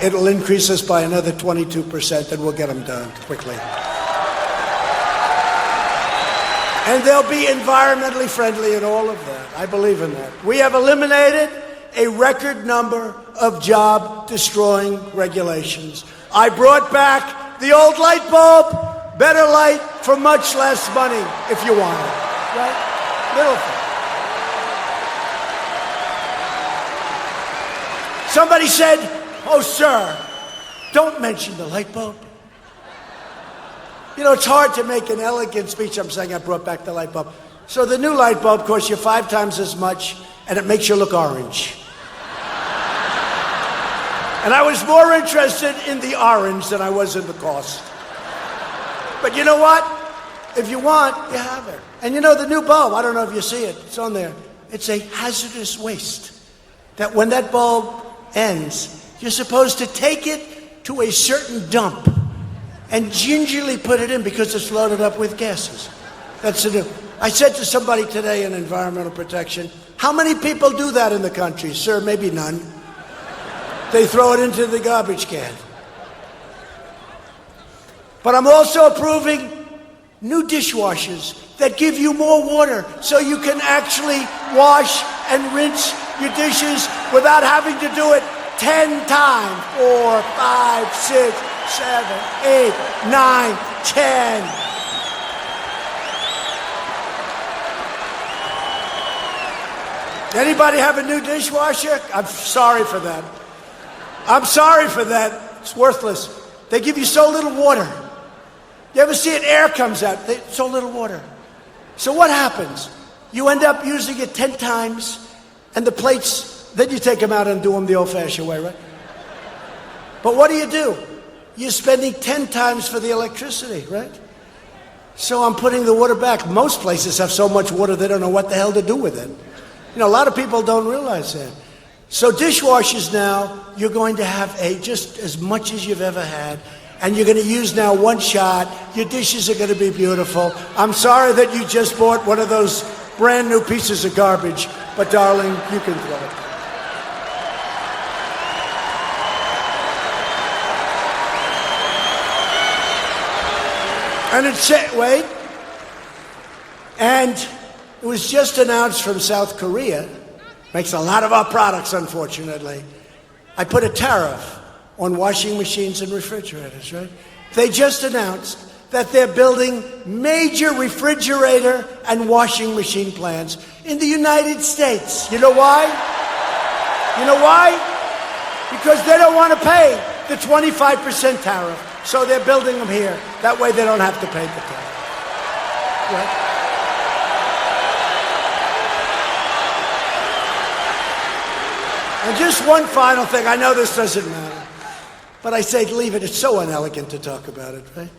it'll increase us by another 22%, and we'll get them done quickly. And they'll be environmentally friendly and all of that. I believe in that. We have eliminated a record number of job-destroying regulations. I brought back the old light bulb, better light for much less money if you want it, right? Little thing. Somebody said, "Oh, sir, don't mention the light bulb." You know, it's hard to make an elegant speech. I'm saying I brought back the light bulb. So the new light bulb costs you 5 times as much, and it makes you look orange. And I was more interested in the orange than I was in the cost. But you know what? If you want, you have it. And you know, the new bulb, I don't know if you see it, it's on there. It's a hazardous waste. That when that bulb ends, you're supposed to take it to a certain dump and gingerly put it in because it's loaded up with gases. That's the new. I said to somebody today in environmental protection, how many people do that in the country? Sir, maybe none. They throw it into the garbage can. But I'm also approving new dishwashers that give you more water so you can actually wash and rinse your dishes without having to do it 10 times. 4, 5, 6, 7, 8, 9, 10. Anybody have a new dishwasher? I'm sorry for that. I'm sorry for that. It's worthless. They give you so little water. You ever see it? Air comes out. So little water. So what happens? You end up using it 10 times, and the plates, then you take them out and do them the old-fashioned way, right? But what do? You're spending 10 times for the electricity, right? So I'm putting the water back. Most places have so much water they don't know what the hell to do with it. You know, a lot of people don't realize that. So dishwashers now, you're going to have just as much as you've ever had, and you're going to use now one shot. Your dishes are going to be beautiful. I'm sorry that you just bought one of those brand new pieces of garbage, but darling, you can throw it. And it was just announced from South Korea. Makes a lot of our products, unfortunately. I put a tariff on washing machines and refrigerators, right? They just announced that they're building major refrigerator and washing machine plants in the United States. You know why? You know why? Because they don't want to pay the 25% tariff. So they're building them here. That way they don't have to pay the tariff. Right? And just one final thing. I know this doesn't matter, but I say leave it. It's so unelegant to talk about it, right?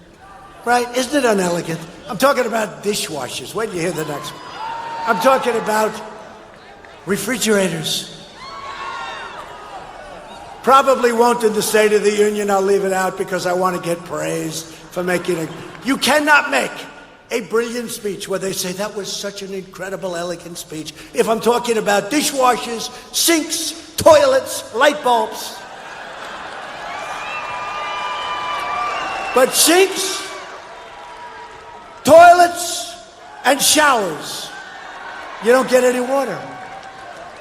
Right? Isn't it unelegant? I'm talking about dishwashers. Wait till you hear the next one. I'm talking about refrigerators. Probably won't in the State of the Union. I'll leave it out because I want to get praised for making it. You cannot make a brilliant speech where they say that was such an incredible, elegant speech if I'm talking about dishwashers, sinks, toilets, light bulbs. But sinks, toilets, and showers, you don't get any water.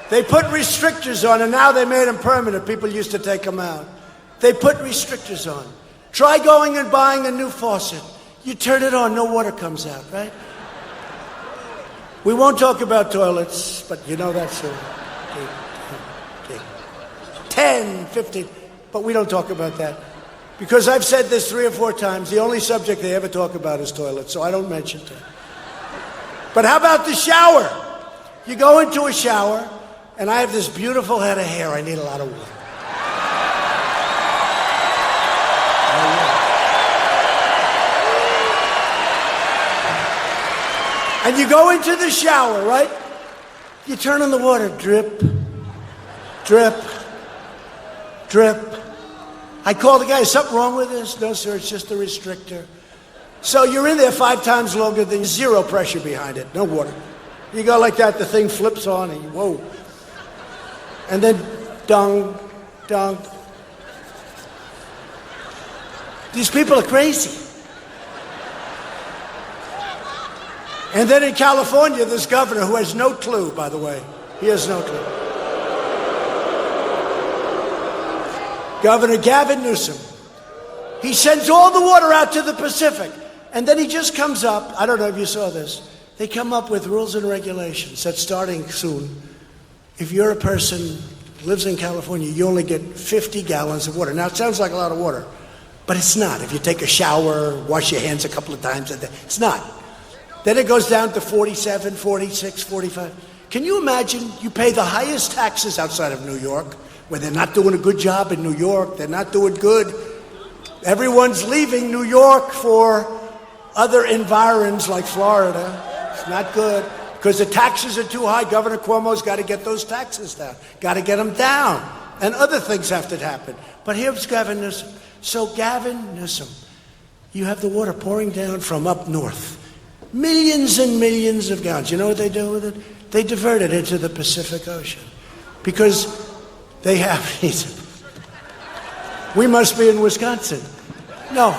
They put restrictors on, and now they made them permanent. People used to take them out. They put restrictors on. Try going and buying a new faucet. You turn it on, no water comes out, right? We won't talk about toilets, but you know that's 10, 15, but we don't talk about that. Because I've said this 3 or 4 times, the only subject they ever talk about is toilets, so I don't mention it. But how about the shower? You go into a shower, and I have this beautiful head of hair. I need a lot of water. And you go into the shower, right? You turn on the water, drip, drip, drip. I call the guy, is something wrong with this? No, sir, it's just a restrictor. So you're in there 5 times longer than zero pressure behind it, no water. You go like that, the thing flips on, and whoa. And then, dung, dung. These people are crazy. And then in California, this governor who has no clue, by the way. He has no clue. Governor Gavin Newsom. He sends all the water out to the Pacific. And then he just comes up, I don't know if you saw this, they come up with rules and regulations that starting soon, if you're a person who lives in California, you only get 50 gallons of water. Now, it sounds like a lot of water, but it's not. If you take a shower, wash your hands a couple of times a day, it's not. Then it goes down to 47, 46, 45. Can you imagine you pay the highest taxes outside of New York, where they're not doing a good job in New York, they're not doing good. Everyone's leaving New York for other environs like Florida. It's not good because the taxes are too high. Governor Cuomo's got to get those taxes down, got to get them down. And other things have to happen. But here's Gavin Newsom. So Gavin Newsom, you have the water pouring down from up north. Millions and millions of gallons. You know what they do with it? They divert it into the Pacific Ocean. Because they have, we must be in Wisconsin. No.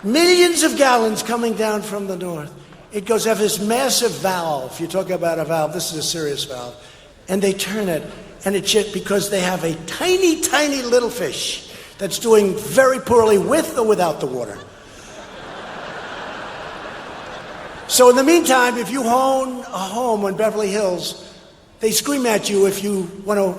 Millions of gallons coming down from the north. It goes have this massive valve. You talk about a valve, this is a serious valve. And they turn it, and it's just because they have a tiny, tiny little fish that's doing very poorly with or without the water. So in the meantime, if you own a home on Beverly Hills, they scream at you if you want to,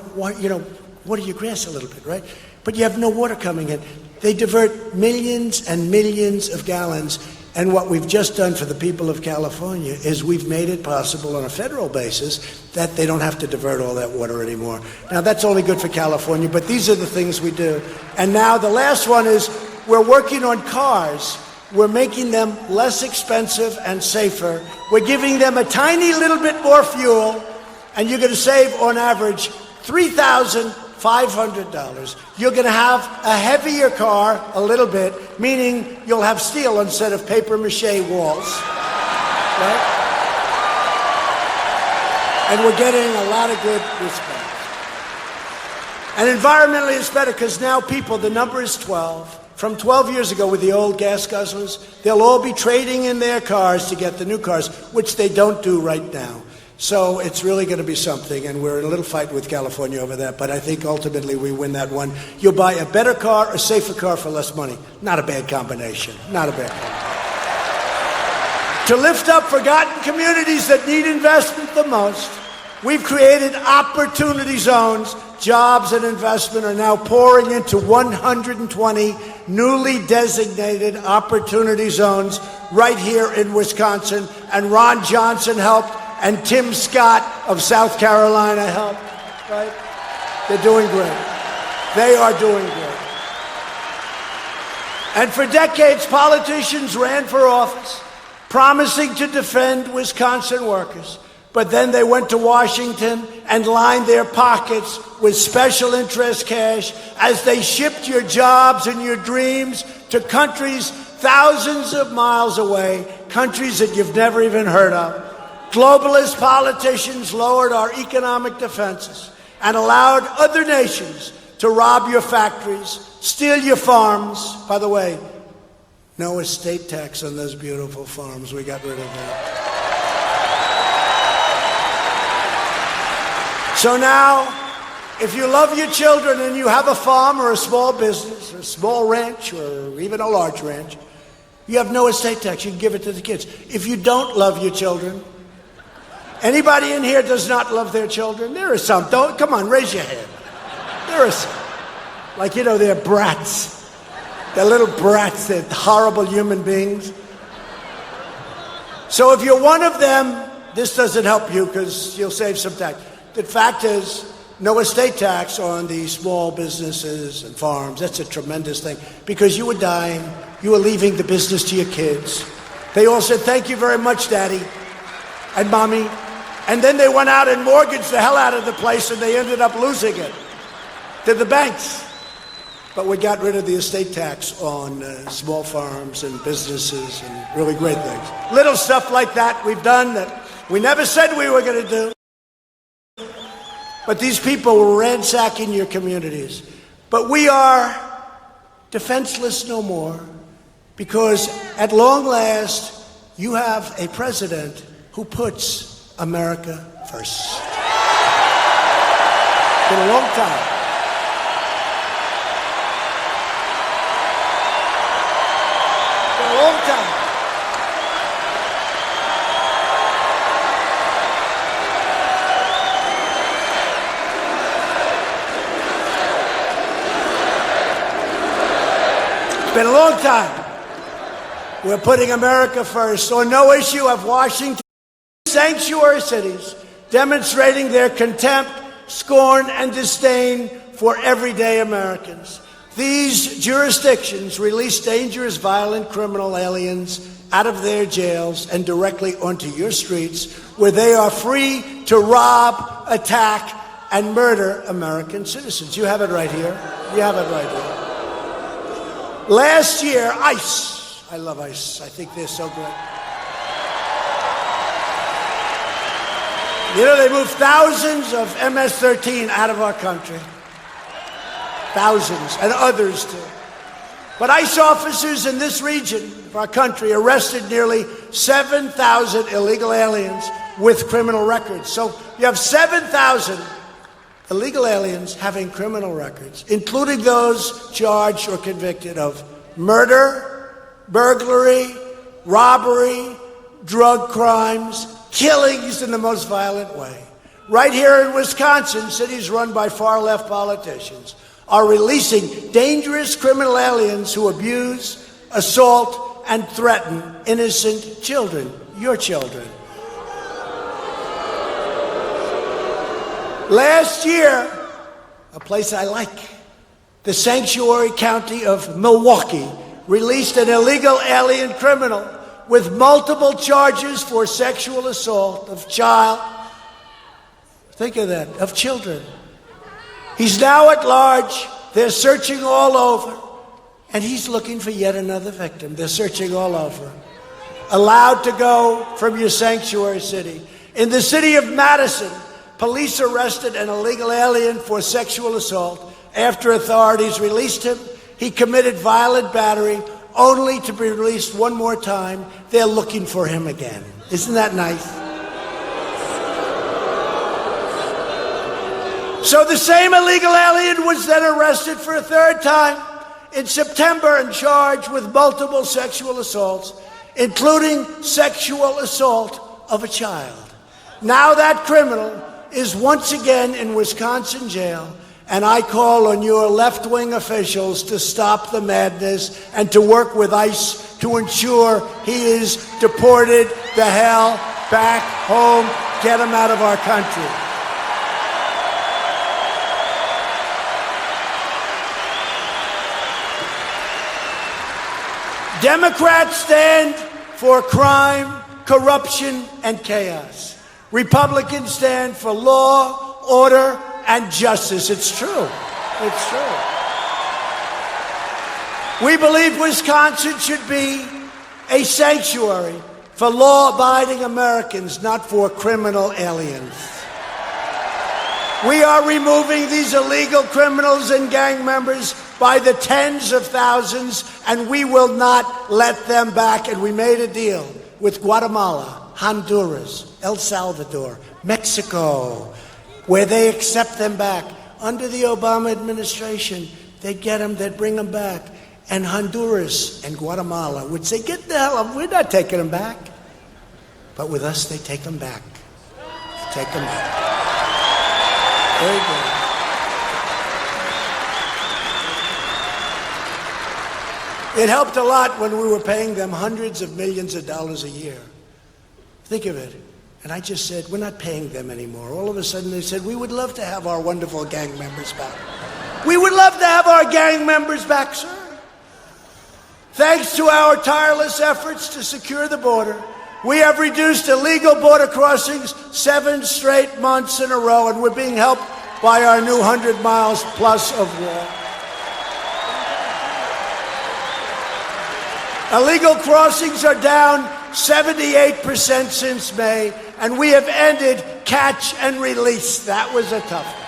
water your grass a little bit, right? But you have no water coming in. They divert millions and millions of gallons. And what we've just done for the people of California is we've made it possible on a federal basis that they don't have to divert all that water anymore. Now, that's only good for California, but these are the things we do. And now the last one is we're working on cars. We're making them less expensive and safer. We're giving them a tiny little bit more fuel, and you're going to save, on average, $3,500. You're going to have a heavier car a little bit, meaning you'll have steel instead of papier-mâché walls, right? And we're getting a lot of good response. And environmentally, it's better because now people, the number is 12. From 12 years ago with the old gas guzzlers, they'll all be trading in their cars to get the new cars, which they don't do right now. So it's really going to be something, and we're in a little fight with California over that, but I think ultimately we win that one. You'll buy a better car, a safer car for less money. Not a bad combination. Not a bad combination. To lift up forgotten communities that need investment the most, we've created opportunity zones. Jobs and investment are now pouring into 120 newly designated opportunity zones right here in Wisconsin, and Ron Johnson helped, and Tim Scott of South Carolina helped, right? They're doing great. They are doing great. And for decades, politicians ran for office, promising to defend Wisconsin workers. But then they went to Washington and lined their pockets with special interest cash as they shipped your jobs and your dreams to countries thousands of miles away, countries that you've never even heard of. Globalist politicians lowered our economic defenses and allowed other nations to rob your factories, steal your farms. By the way, no estate tax on those beautiful farms. We got rid of that. So now, if you love your children and you have a farm or a small business or a small ranch or even a large ranch, you have no estate tax. You can give it to the kids. If you don't love your children, anybody in here does not love their children? There are some. Don't, come on, raise your hand. There are some. Like, they're brats. They're little brats. They're horrible human beings. So if you're one of them, this doesn't help you because you'll save some tax. The fact is, no estate tax on these small businesses and farms. That's a tremendous thing because you were dying. You were leaving the business to your kids. They all said, "Thank you very much, Daddy and Mommy." And then they went out and mortgaged the hell out of the place, and they ended up losing it to the banks. But we got rid of the estate tax on small farms and businesses and really great things. Little stuff like that we've done that we never said we were going to do. But these people were ransacking your communities. But we are defenseless no more, because at long last, you have a president who puts America first. It's been a long time. It's been a long time. It's been a long time. We're putting America first. On no issue of Washington, sanctuary cities demonstrating their contempt, scorn, and disdain for everyday Americans. These jurisdictions release dangerous, violent criminal aliens out of their jails and directly onto your streets, where they are free to rob, attack, and murder American citizens. You have it right here. You have it right here. Last year, ICE. I love ICE. I think they're so good. You know, they moved thousands of MS-13 out of our country. Thousands, and others too. But ICE officers in this region of our country arrested nearly 7,000 illegal aliens with criminal records. So you have 7,000 illegal aliens having criminal records, including those charged or convicted of murder, burglary, robbery, drug crimes, killings in the most violent way. Right here in Wisconsin, cities run by far-left politicians are releasing dangerous criminal aliens who abuse, assault, and threaten innocent children, your children. Last year, a place I like, the sanctuary county of Milwaukee released an illegal alien criminal with multiple charges for sexual assault of children. He's now at large. They're searching all over, and he's looking for yet another victim. They're searching all over. Allowed to go from your sanctuary city. In the city of Madison, police arrested an illegal alien for sexual assault. After authorities released him, he committed violent battery, only to be released one more time. They're looking for him again. Isn't that nice? So the same illegal alien was then arrested for a third time in September and charged with multiple sexual assaults, including sexual assault of a child. Now that criminal is once again in Wisconsin jail, and I call on your left-wing officials to stop the madness and to work with ICE to ensure he is deported the hell back home. Get him out of our country. Democrats stand for crime, corruption, and chaos. Republicans stand for law, order, and justice. It's true. It's true. We believe Wisconsin should be a sanctuary for law-abiding Americans, not for criminal aliens. We are removing these illegal criminals and gang members by the tens of thousands, and we will not let them back. And we made a deal with Guatemala, Honduras, El Salvador, Mexico, where they accept them back. Under the Obama administration, they'd get them, they'd bring them back. And Honduras and Guatemala would say, get the hell up, we're not taking them back. But with us, they take them back. Take them back. Very good. It helped a lot when we were paying them hundreds of millions of dollars a year. Think of it. And I just said, we're not paying them anymore. All of a sudden they said, we would love to have our wonderful gang members back. We would love to have our gang members back, sir. Thanks to our tireless efforts to secure the border, we have reduced illegal border crossings 7 straight months in a row, and we're being helped by our new 100 miles plus of wall. Illegal crossings are down 78% since May, and we have ended catch and release. That was a tough one.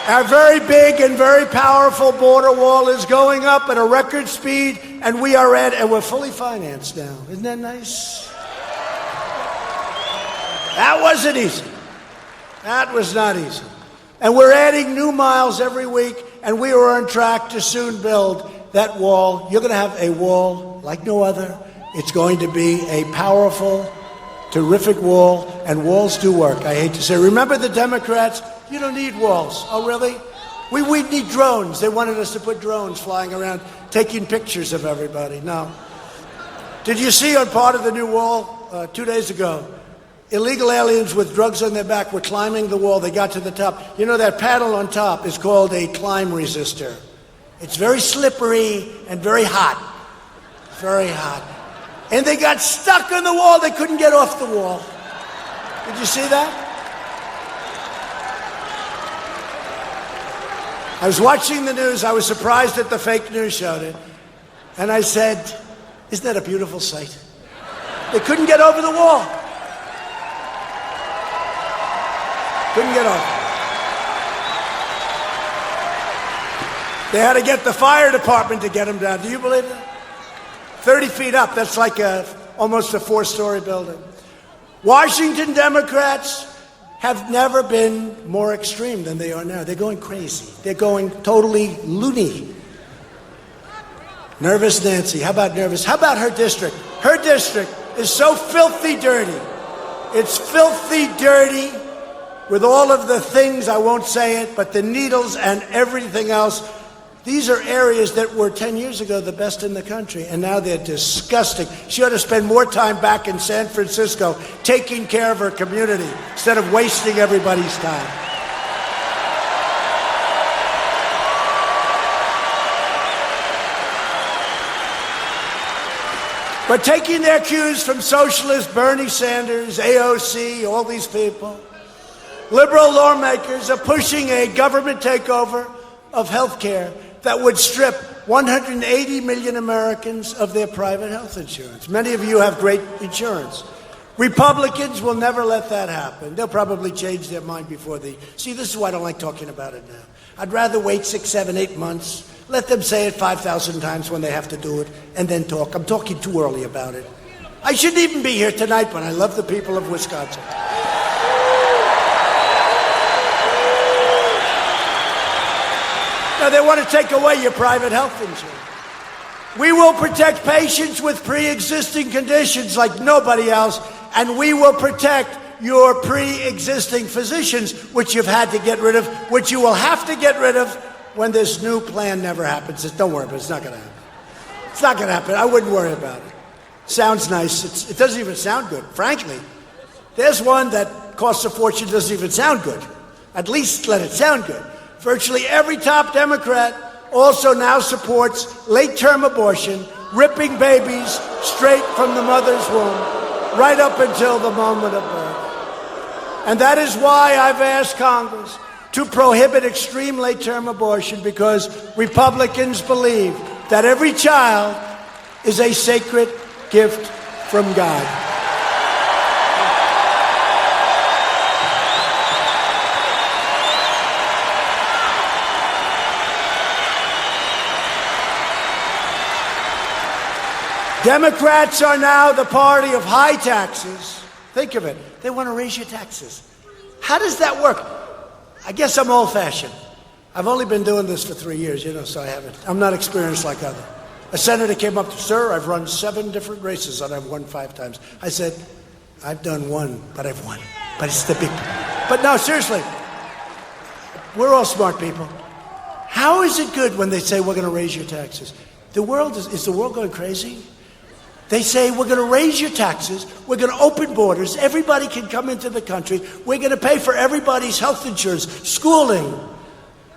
Our very big and very powerful border wall is going up at a record speed, and we're fully financed now. Isn't that nice? That wasn't easy. That was not easy. And we're adding new miles every week, and we are on track to soon build that wall. You're going to have a wall like no other. It's going to be a powerful, terrific wall, and walls do work, I hate to say. Remember the Democrats? You don't need walls. Oh, really? We need drones. They wanted us to put drones flying around, taking pictures of everybody. No. Did you see on part of the new wall 2 days ago? Illegal aliens with drugs on their back were climbing the wall. They got to the top. You know, that panel on top is called a climb resistor. It's very slippery and very hot. Very hot. And they got stuck on the wall. They couldn't get off the wall. Did you see that? I was watching the news. I was surprised that the fake news showed it. And I said, isn't that a beautiful sight? They couldn't get over the wall. Couldn't get over. They had to get the fire department to get them down. Do you believe that? 30 feet up. That's like almost a 4-story building. Washington Democrats have never been more extreme than they are now. They're going crazy. They're going totally loony. Nervous Nancy. How about nervous? How about her district? Her district is so filthy dirty. It's filthy dirty with all of the things, I won't say it, but the needles and everything else. These are areas that were 10 years ago the best in the country, and now they're disgusting. She ought to spend more time back in San Francisco taking care of her community instead of wasting everybody's time. But taking their cues from socialist Bernie Sanders, AOC, all these people, liberal lawmakers are pushing a government takeover of health care that would strip 180 million Americans of their private health insurance. Many of you have great insurance. Republicans will never let that happen. They'll probably change their mind before See, this is why I don't like talking about it now. I'd rather wait 6, 7, 8 months, let them say it 5,000 times when they have to do it, and then talk. I'm talking too early about it. I shouldn't even be here tonight, but I love the people of Wisconsin. Now, they want to take away your private health insurance. We will protect patients with pre-existing conditions like nobody else, and we will protect your pre-existing physicians, which you've had to get rid of, which you will have to get rid of when this new plan never happens. Don't worry about it. It's not going to happen. It's not going to happen. I wouldn't worry about it. Sounds nice. It doesn't even sound good, frankly. There's one that costs a fortune, doesn't even sound good. At least let it sound good. Virtually every top Democrat also now supports late-term abortion, ripping babies straight from the mother's womb, right up until the moment of birth. And that is why I've asked Congress to prohibit extreme late-term abortion, because Republicans believe that every child is a sacred gift from God. Democrats are now the party of high taxes. Think of it. They want to raise your taxes. How does that work? I guess I'm old-fashioned. I've only been doing this for 3 years, so I'm not experienced like others. A senator came up to, sir, I've run 7 different races and I've won 5 times. I said, I've done 1, but I've won. But it's the big. But no, seriously, we're all smart people. How is it good when they say we're going to raise your taxes? Is the world going crazy? They say, we're going to raise your taxes, we're going to open borders, everybody can come into the country, we're going to pay for everybody's health insurance, schooling.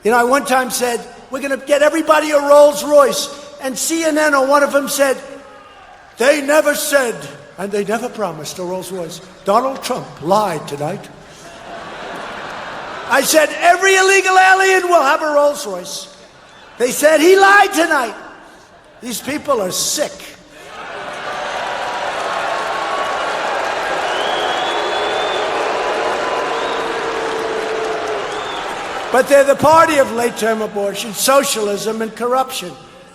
You know, I one time said, we're going to get everybody a Rolls Royce. And CNN or one of them said, they never said, and they never promised a Rolls Royce. Donald Trump lied tonight. I said, every illegal alien will have a Rolls Royce. They said, he lied tonight. These people are sick. But they're the party of late-term abortion, socialism, and corruption.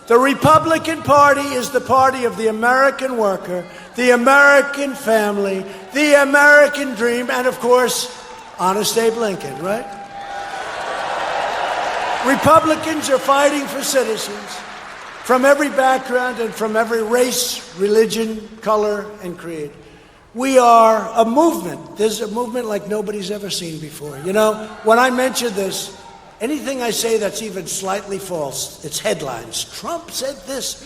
The Republican Party is the party of the American worker, the American family, the American dream, and of course, honest Abe Lincoln, right? Republicans are fighting for citizens from every background and from every race, religion, color, and creed. We are a movement. There's a movement like nobody's ever seen before. You know, when I mention this, anything I say that's even slightly false, it's headlines. Trump said this.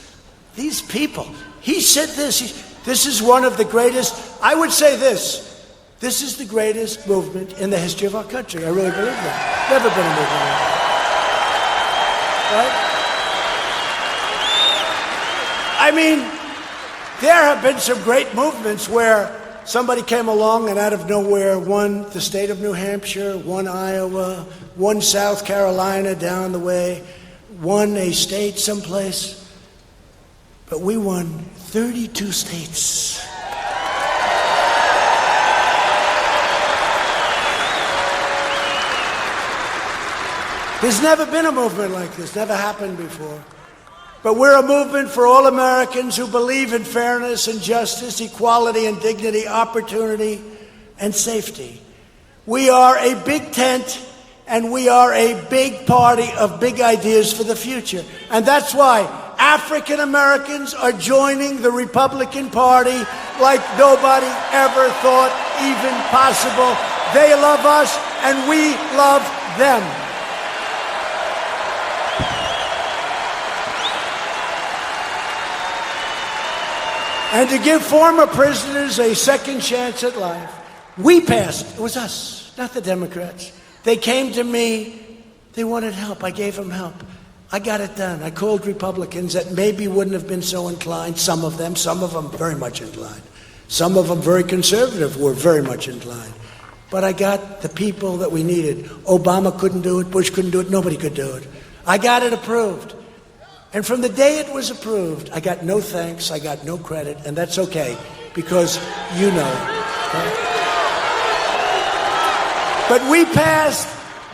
These people, he said this. This is one of the greatest, I would say this is the greatest movement in the history of our country. I really believe that. Never been a movement like that. Right? I mean, there have been some great movements where somebody came along and out of nowhere won the state of New Hampshire, won Iowa, won South Carolina down the way, won a state someplace. But we won 32 states. There's never been a movement like this, never happened before. But we're a movement for all Americans who believe in fairness and justice, equality and dignity, opportunity and safety. We are a big tent, and we are a big party of big ideas for the future. And that's why African Americans are joining the Republican Party like nobody ever thought even possible. They love us, and we love them. And to give former prisoners a second chance at life, we passed. It was us, not the Democrats. They came to me. They wanted help. I gave them help. I got it done. I called Republicans that maybe wouldn't have been so inclined, some of them very much inclined. Some of them very conservative were very much inclined. But I got the people that we needed. Obama couldn't do it. Bush couldn't do it. Nobody could do it. I got it approved. And from the day it was approved, I got no thanks, I got no credit, and that's okay, because you know. Okay? But we passed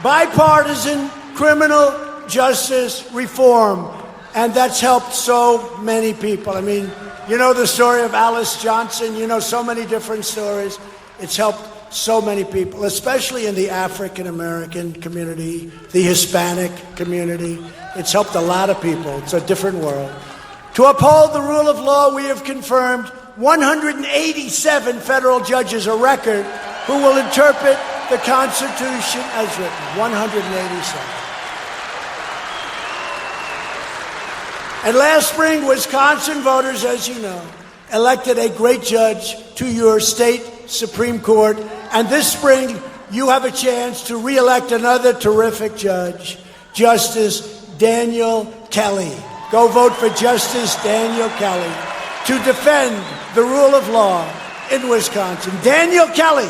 bipartisan criminal justice reform, and that's helped so many people. I mean, you know the story of Alice Johnson, you know so many different stories. It's helped so many people, especially in the African American community, the Hispanic community. It's helped a lot of people. It's a different world. To uphold the rule of law, we have confirmed 187 federal judges, a record, who will interpret the Constitution as written. 187. And last spring, Wisconsin voters, as you know, elected a great judge to your state Supreme Court. And this spring, you have a chance to re-elect another terrific judge, Justice Daniel Kelly. Go vote for Justice Daniel Kelly to defend the rule of law in Wisconsin. Daniel Kelly.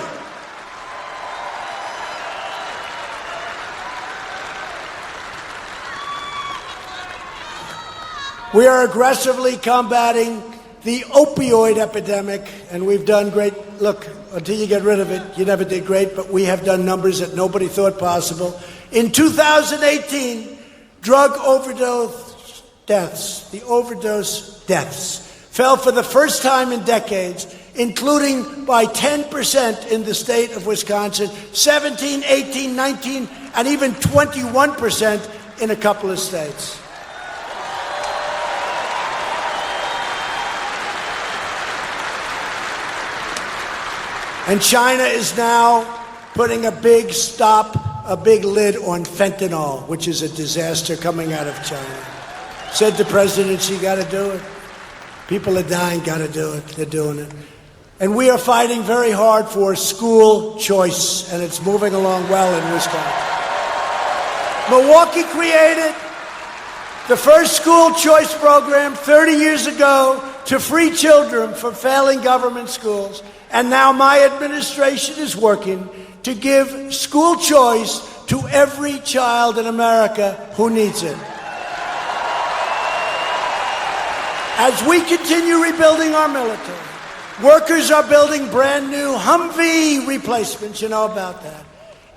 We are aggressively combating the opioid epidemic, and we've done great. Look, until you get rid of it, you never did great, but we have done numbers that nobody thought possible. In 2018, drug overdose deaths, the overdose deaths, fell for the first time in decades, including by 10% in the state of Wisconsin, 17, 18, 19, and even 21% in a couple of states. And China is now putting a big lid on fentanyl, which is a disaster coming out of China. Said the presidency, got to do it. People are dying, got to do it. They're doing it. And we are fighting very hard for school choice, and it's moving along well in Wisconsin. Milwaukee created the first school choice program 30 years ago to free children from failing government schools. And now my administration is working to give school choice to every child in America who needs it. As we continue rebuilding our military, workers are building brand new Humvee replacements, you know about that,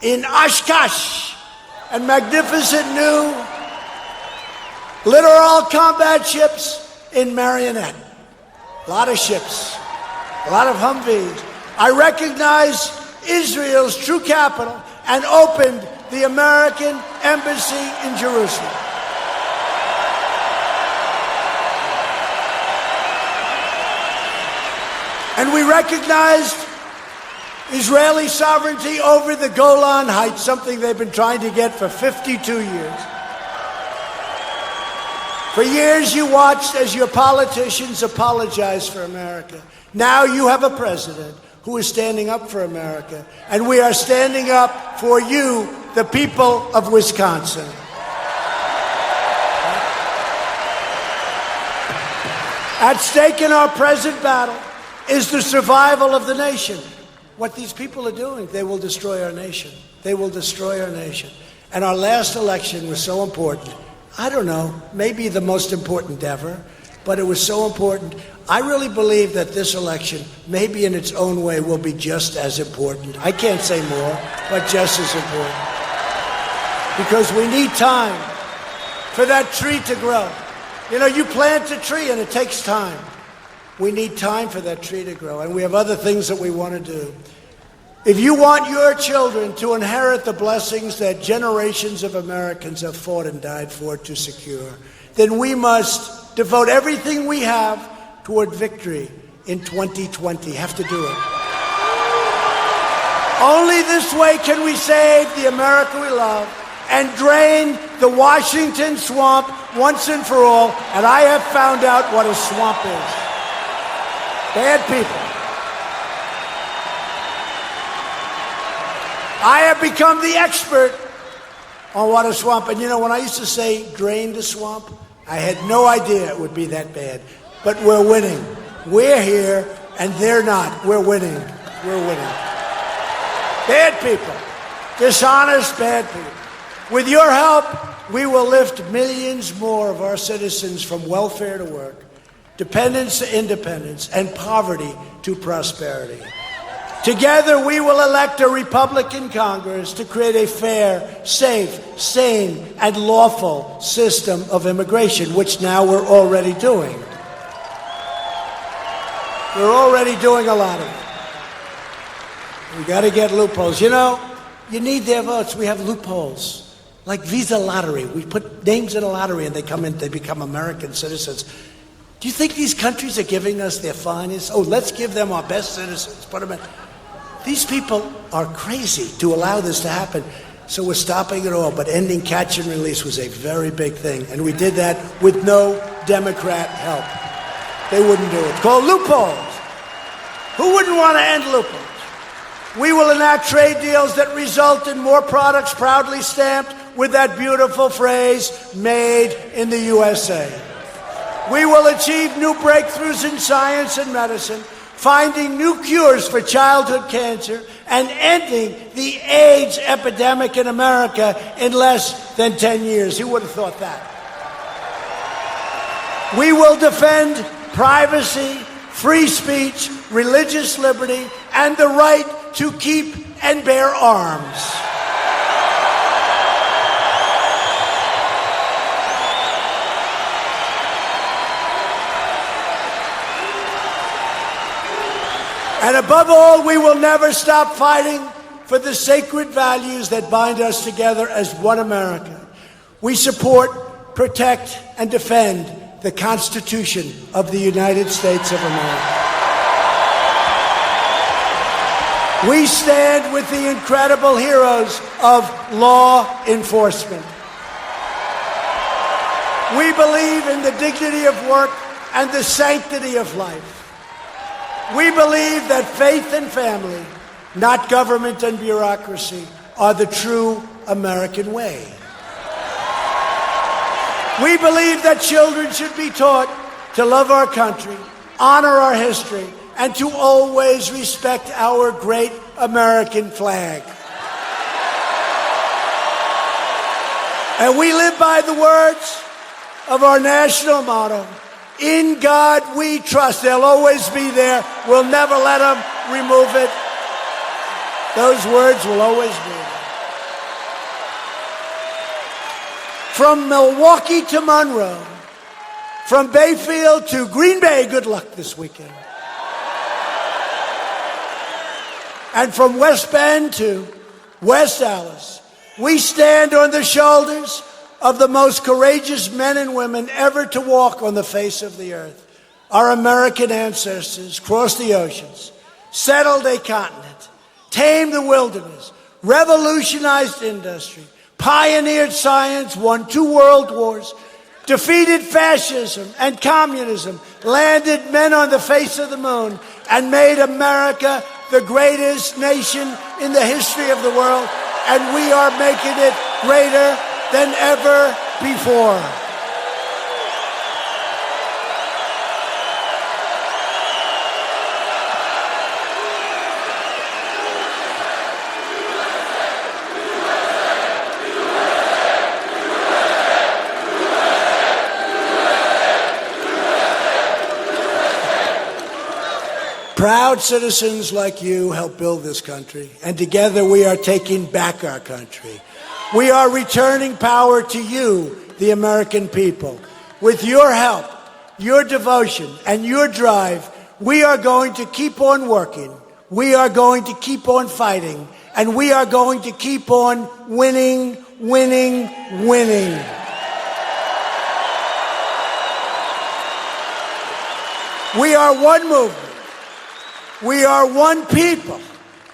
in Oshkosh, and magnificent new littoral combat ships in Marionette. A lot of ships, a lot of Humvees. I recognize Israel's true capital and opened the American embassy in Jerusalem. And we recognized Israeli sovereignty over the Golan Heights, something they've been trying to get for 52 years. For years you watched as your politicians apologized for America. Now you have a president who is standing up for America, and we are standing up for you, the people of Wisconsin. At stake in our present battle is the survival of the nation. What these people are doing, they will destroy our nation. They will destroy our nation. And our last election was so important. I don't know, maybe the most important ever, but it was so important. I really believe that this election, maybe in its own way, will be just as important. I can't say more, but just as important. Because we need time for that tree to grow. You know, you plant a tree and it takes time. We need time for that tree to grow, and we have other things that we want to do. If you want your children to inherit the blessings that generations of Americans have fought and died for to secure, then we must devote everything we have toward victory in 2020. Have to do it. Only this way can we save the America we love and drain the Washington swamp once and for all. And I have found out what a swamp is. Bad people. I have become the expert on what a swamp. And you know, when I used to say drain the swamp, I had no idea it would be that bad. But we're winning. We're here, and they're not. We're winning. We're winning. Bad people. Dishonest, bad people. With your help, we will lift millions more of our citizens from welfare to work, dependence to independence, and poverty to prosperity. Together, we will elect a Republican Congress to create a fair, safe, sane, and lawful system of immigration, which now we're already doing. We're already doing a lot of it. We got to get loopholes. You know, you need their votes. We have loopholes. Like Visa lottery. We put names in a lottery and they come in, they become American citizens. Do you think these countries are giving us their finest? Oh, let's give them our best citizens. Put them in. These people are crazy to allow this to happen. So we're stopping it all. But ending catch and release was a very big thing. And we did that with no Democrat help. They wouldn't do it. It's called loopholes. Who wouldn't want to end loopholes? We will enact trade deals that result in more products proudly stamped with that beautiful phrase, made in the USA. We will achieve new breakthroughs in science and medicine, finding new cures for childhood cancer, and ending the AIDS epidemic in America in less than 10 years. Who would have thought that? We will defend privacy, free speech, religious liberty, and the right to keep and bear arms. And above all, we will never stop fighting for the sacred values that bind us together as one America. We support, protect, and defend the Constitution of the United States of America. We stand with the incredible heroes of law enforcement. We believe in the dignity of work and the sanctity of life. We believe that faith and family, not government and bureaucracy, are the true American way. We believe that children should be taught to love our country, honor our history, and to always respect our great American flag. And we live by the words of our national motto, in God we trust. They'll always be there. We'll never let them remove it. Those words will always be there. From Milwaukee to Monroe, from Bayfield to Green Bay, good luck this weekend. And from West Bend to West Dallas, we stand on the shoulders of the most courageous men and women ever to walk on the face of the earth. Our American ancestors crossed the oceans, settled a continent, tamed the wilderness, revolutionized industry, pioneered science, won 2 world wars, defeated fascism and communism, landed men on the face of the moon, and made America the greatest nation in the history of the world. And we are making it greater than ever before. Proud citizens like you help build this country, and together we are taking back our country. We are returning power to you, the American people. With your help, your devotion, and your drive, we are going to keep on working. We are going to keep on fighting, and we are going to keep on winning, winning, winning. We are one movement. We are one people.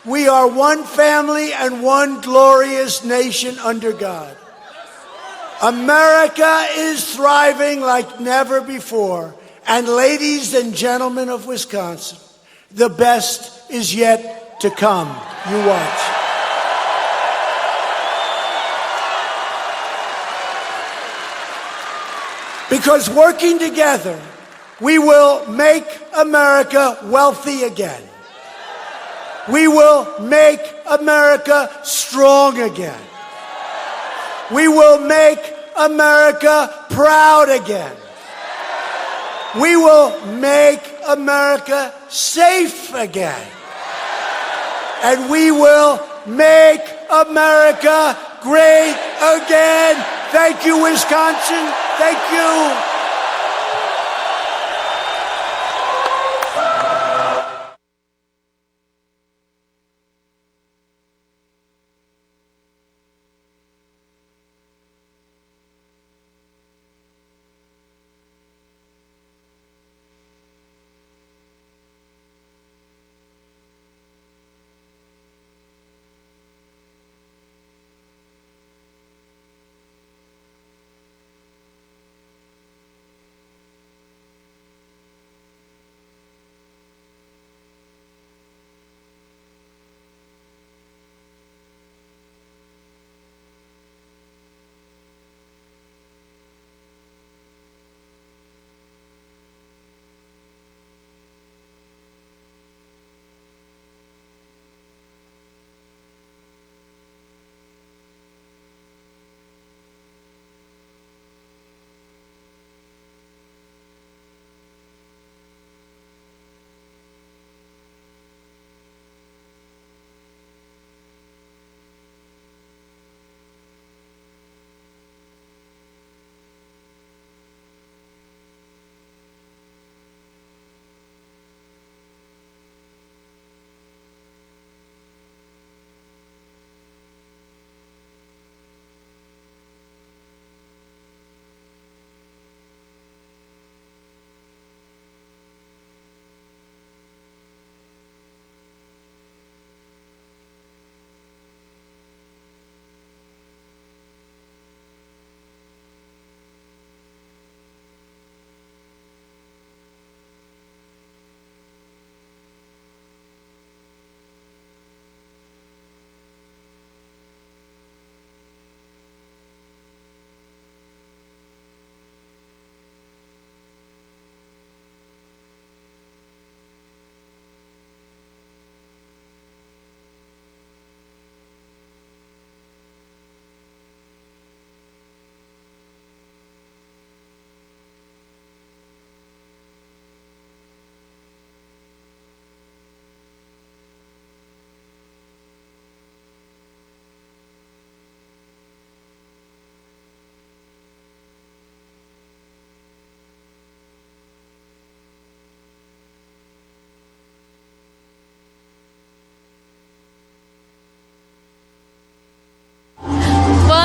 We are one family and one glorious nation under God. America is thriving like never before. And ladies and gentlemen of Wisconsin, the best is yet to come. You watch. Because working together, we will make America wealthy again. We will make America strong again. We will make America proud again. We will make America safe again. And we will make America great again. Thank you, Wisconsin. Thank you.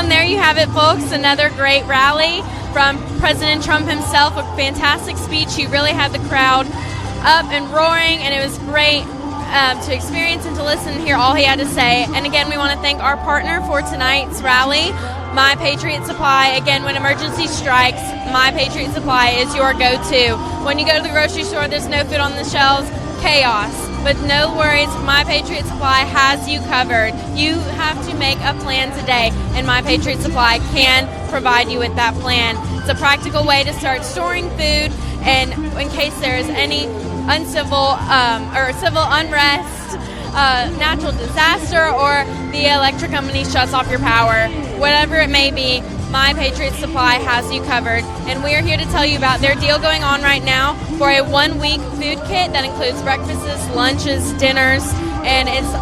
and there you have it, folks. Another great rally from President Trump himself. A fantastic speech. He really had the crowd up and roaring, and it was great to experience and to listen and hear all he had to say. And again, we want to thank our partner for tonight's rally, My Patriot Supply. Again, when emergency strikes, My Patriot Supply is your go-to. When you go to the grocery store, there's no food on the shelves, chaos. But no worries, My Patriot Supply has you covered. You have to make a plan today, and My Patriot Supply can provide you with that plan. It's a practical way to start storing food, and in case there's any uncivil or civil unrest, natural disaster, or the electric company shuts off your power, whatever it may be, My Patriot Supply has you covered. And we are here to tell you about their deal going on right now for a 1-week food kit that includes breakfasts, lunches, dinners, and it's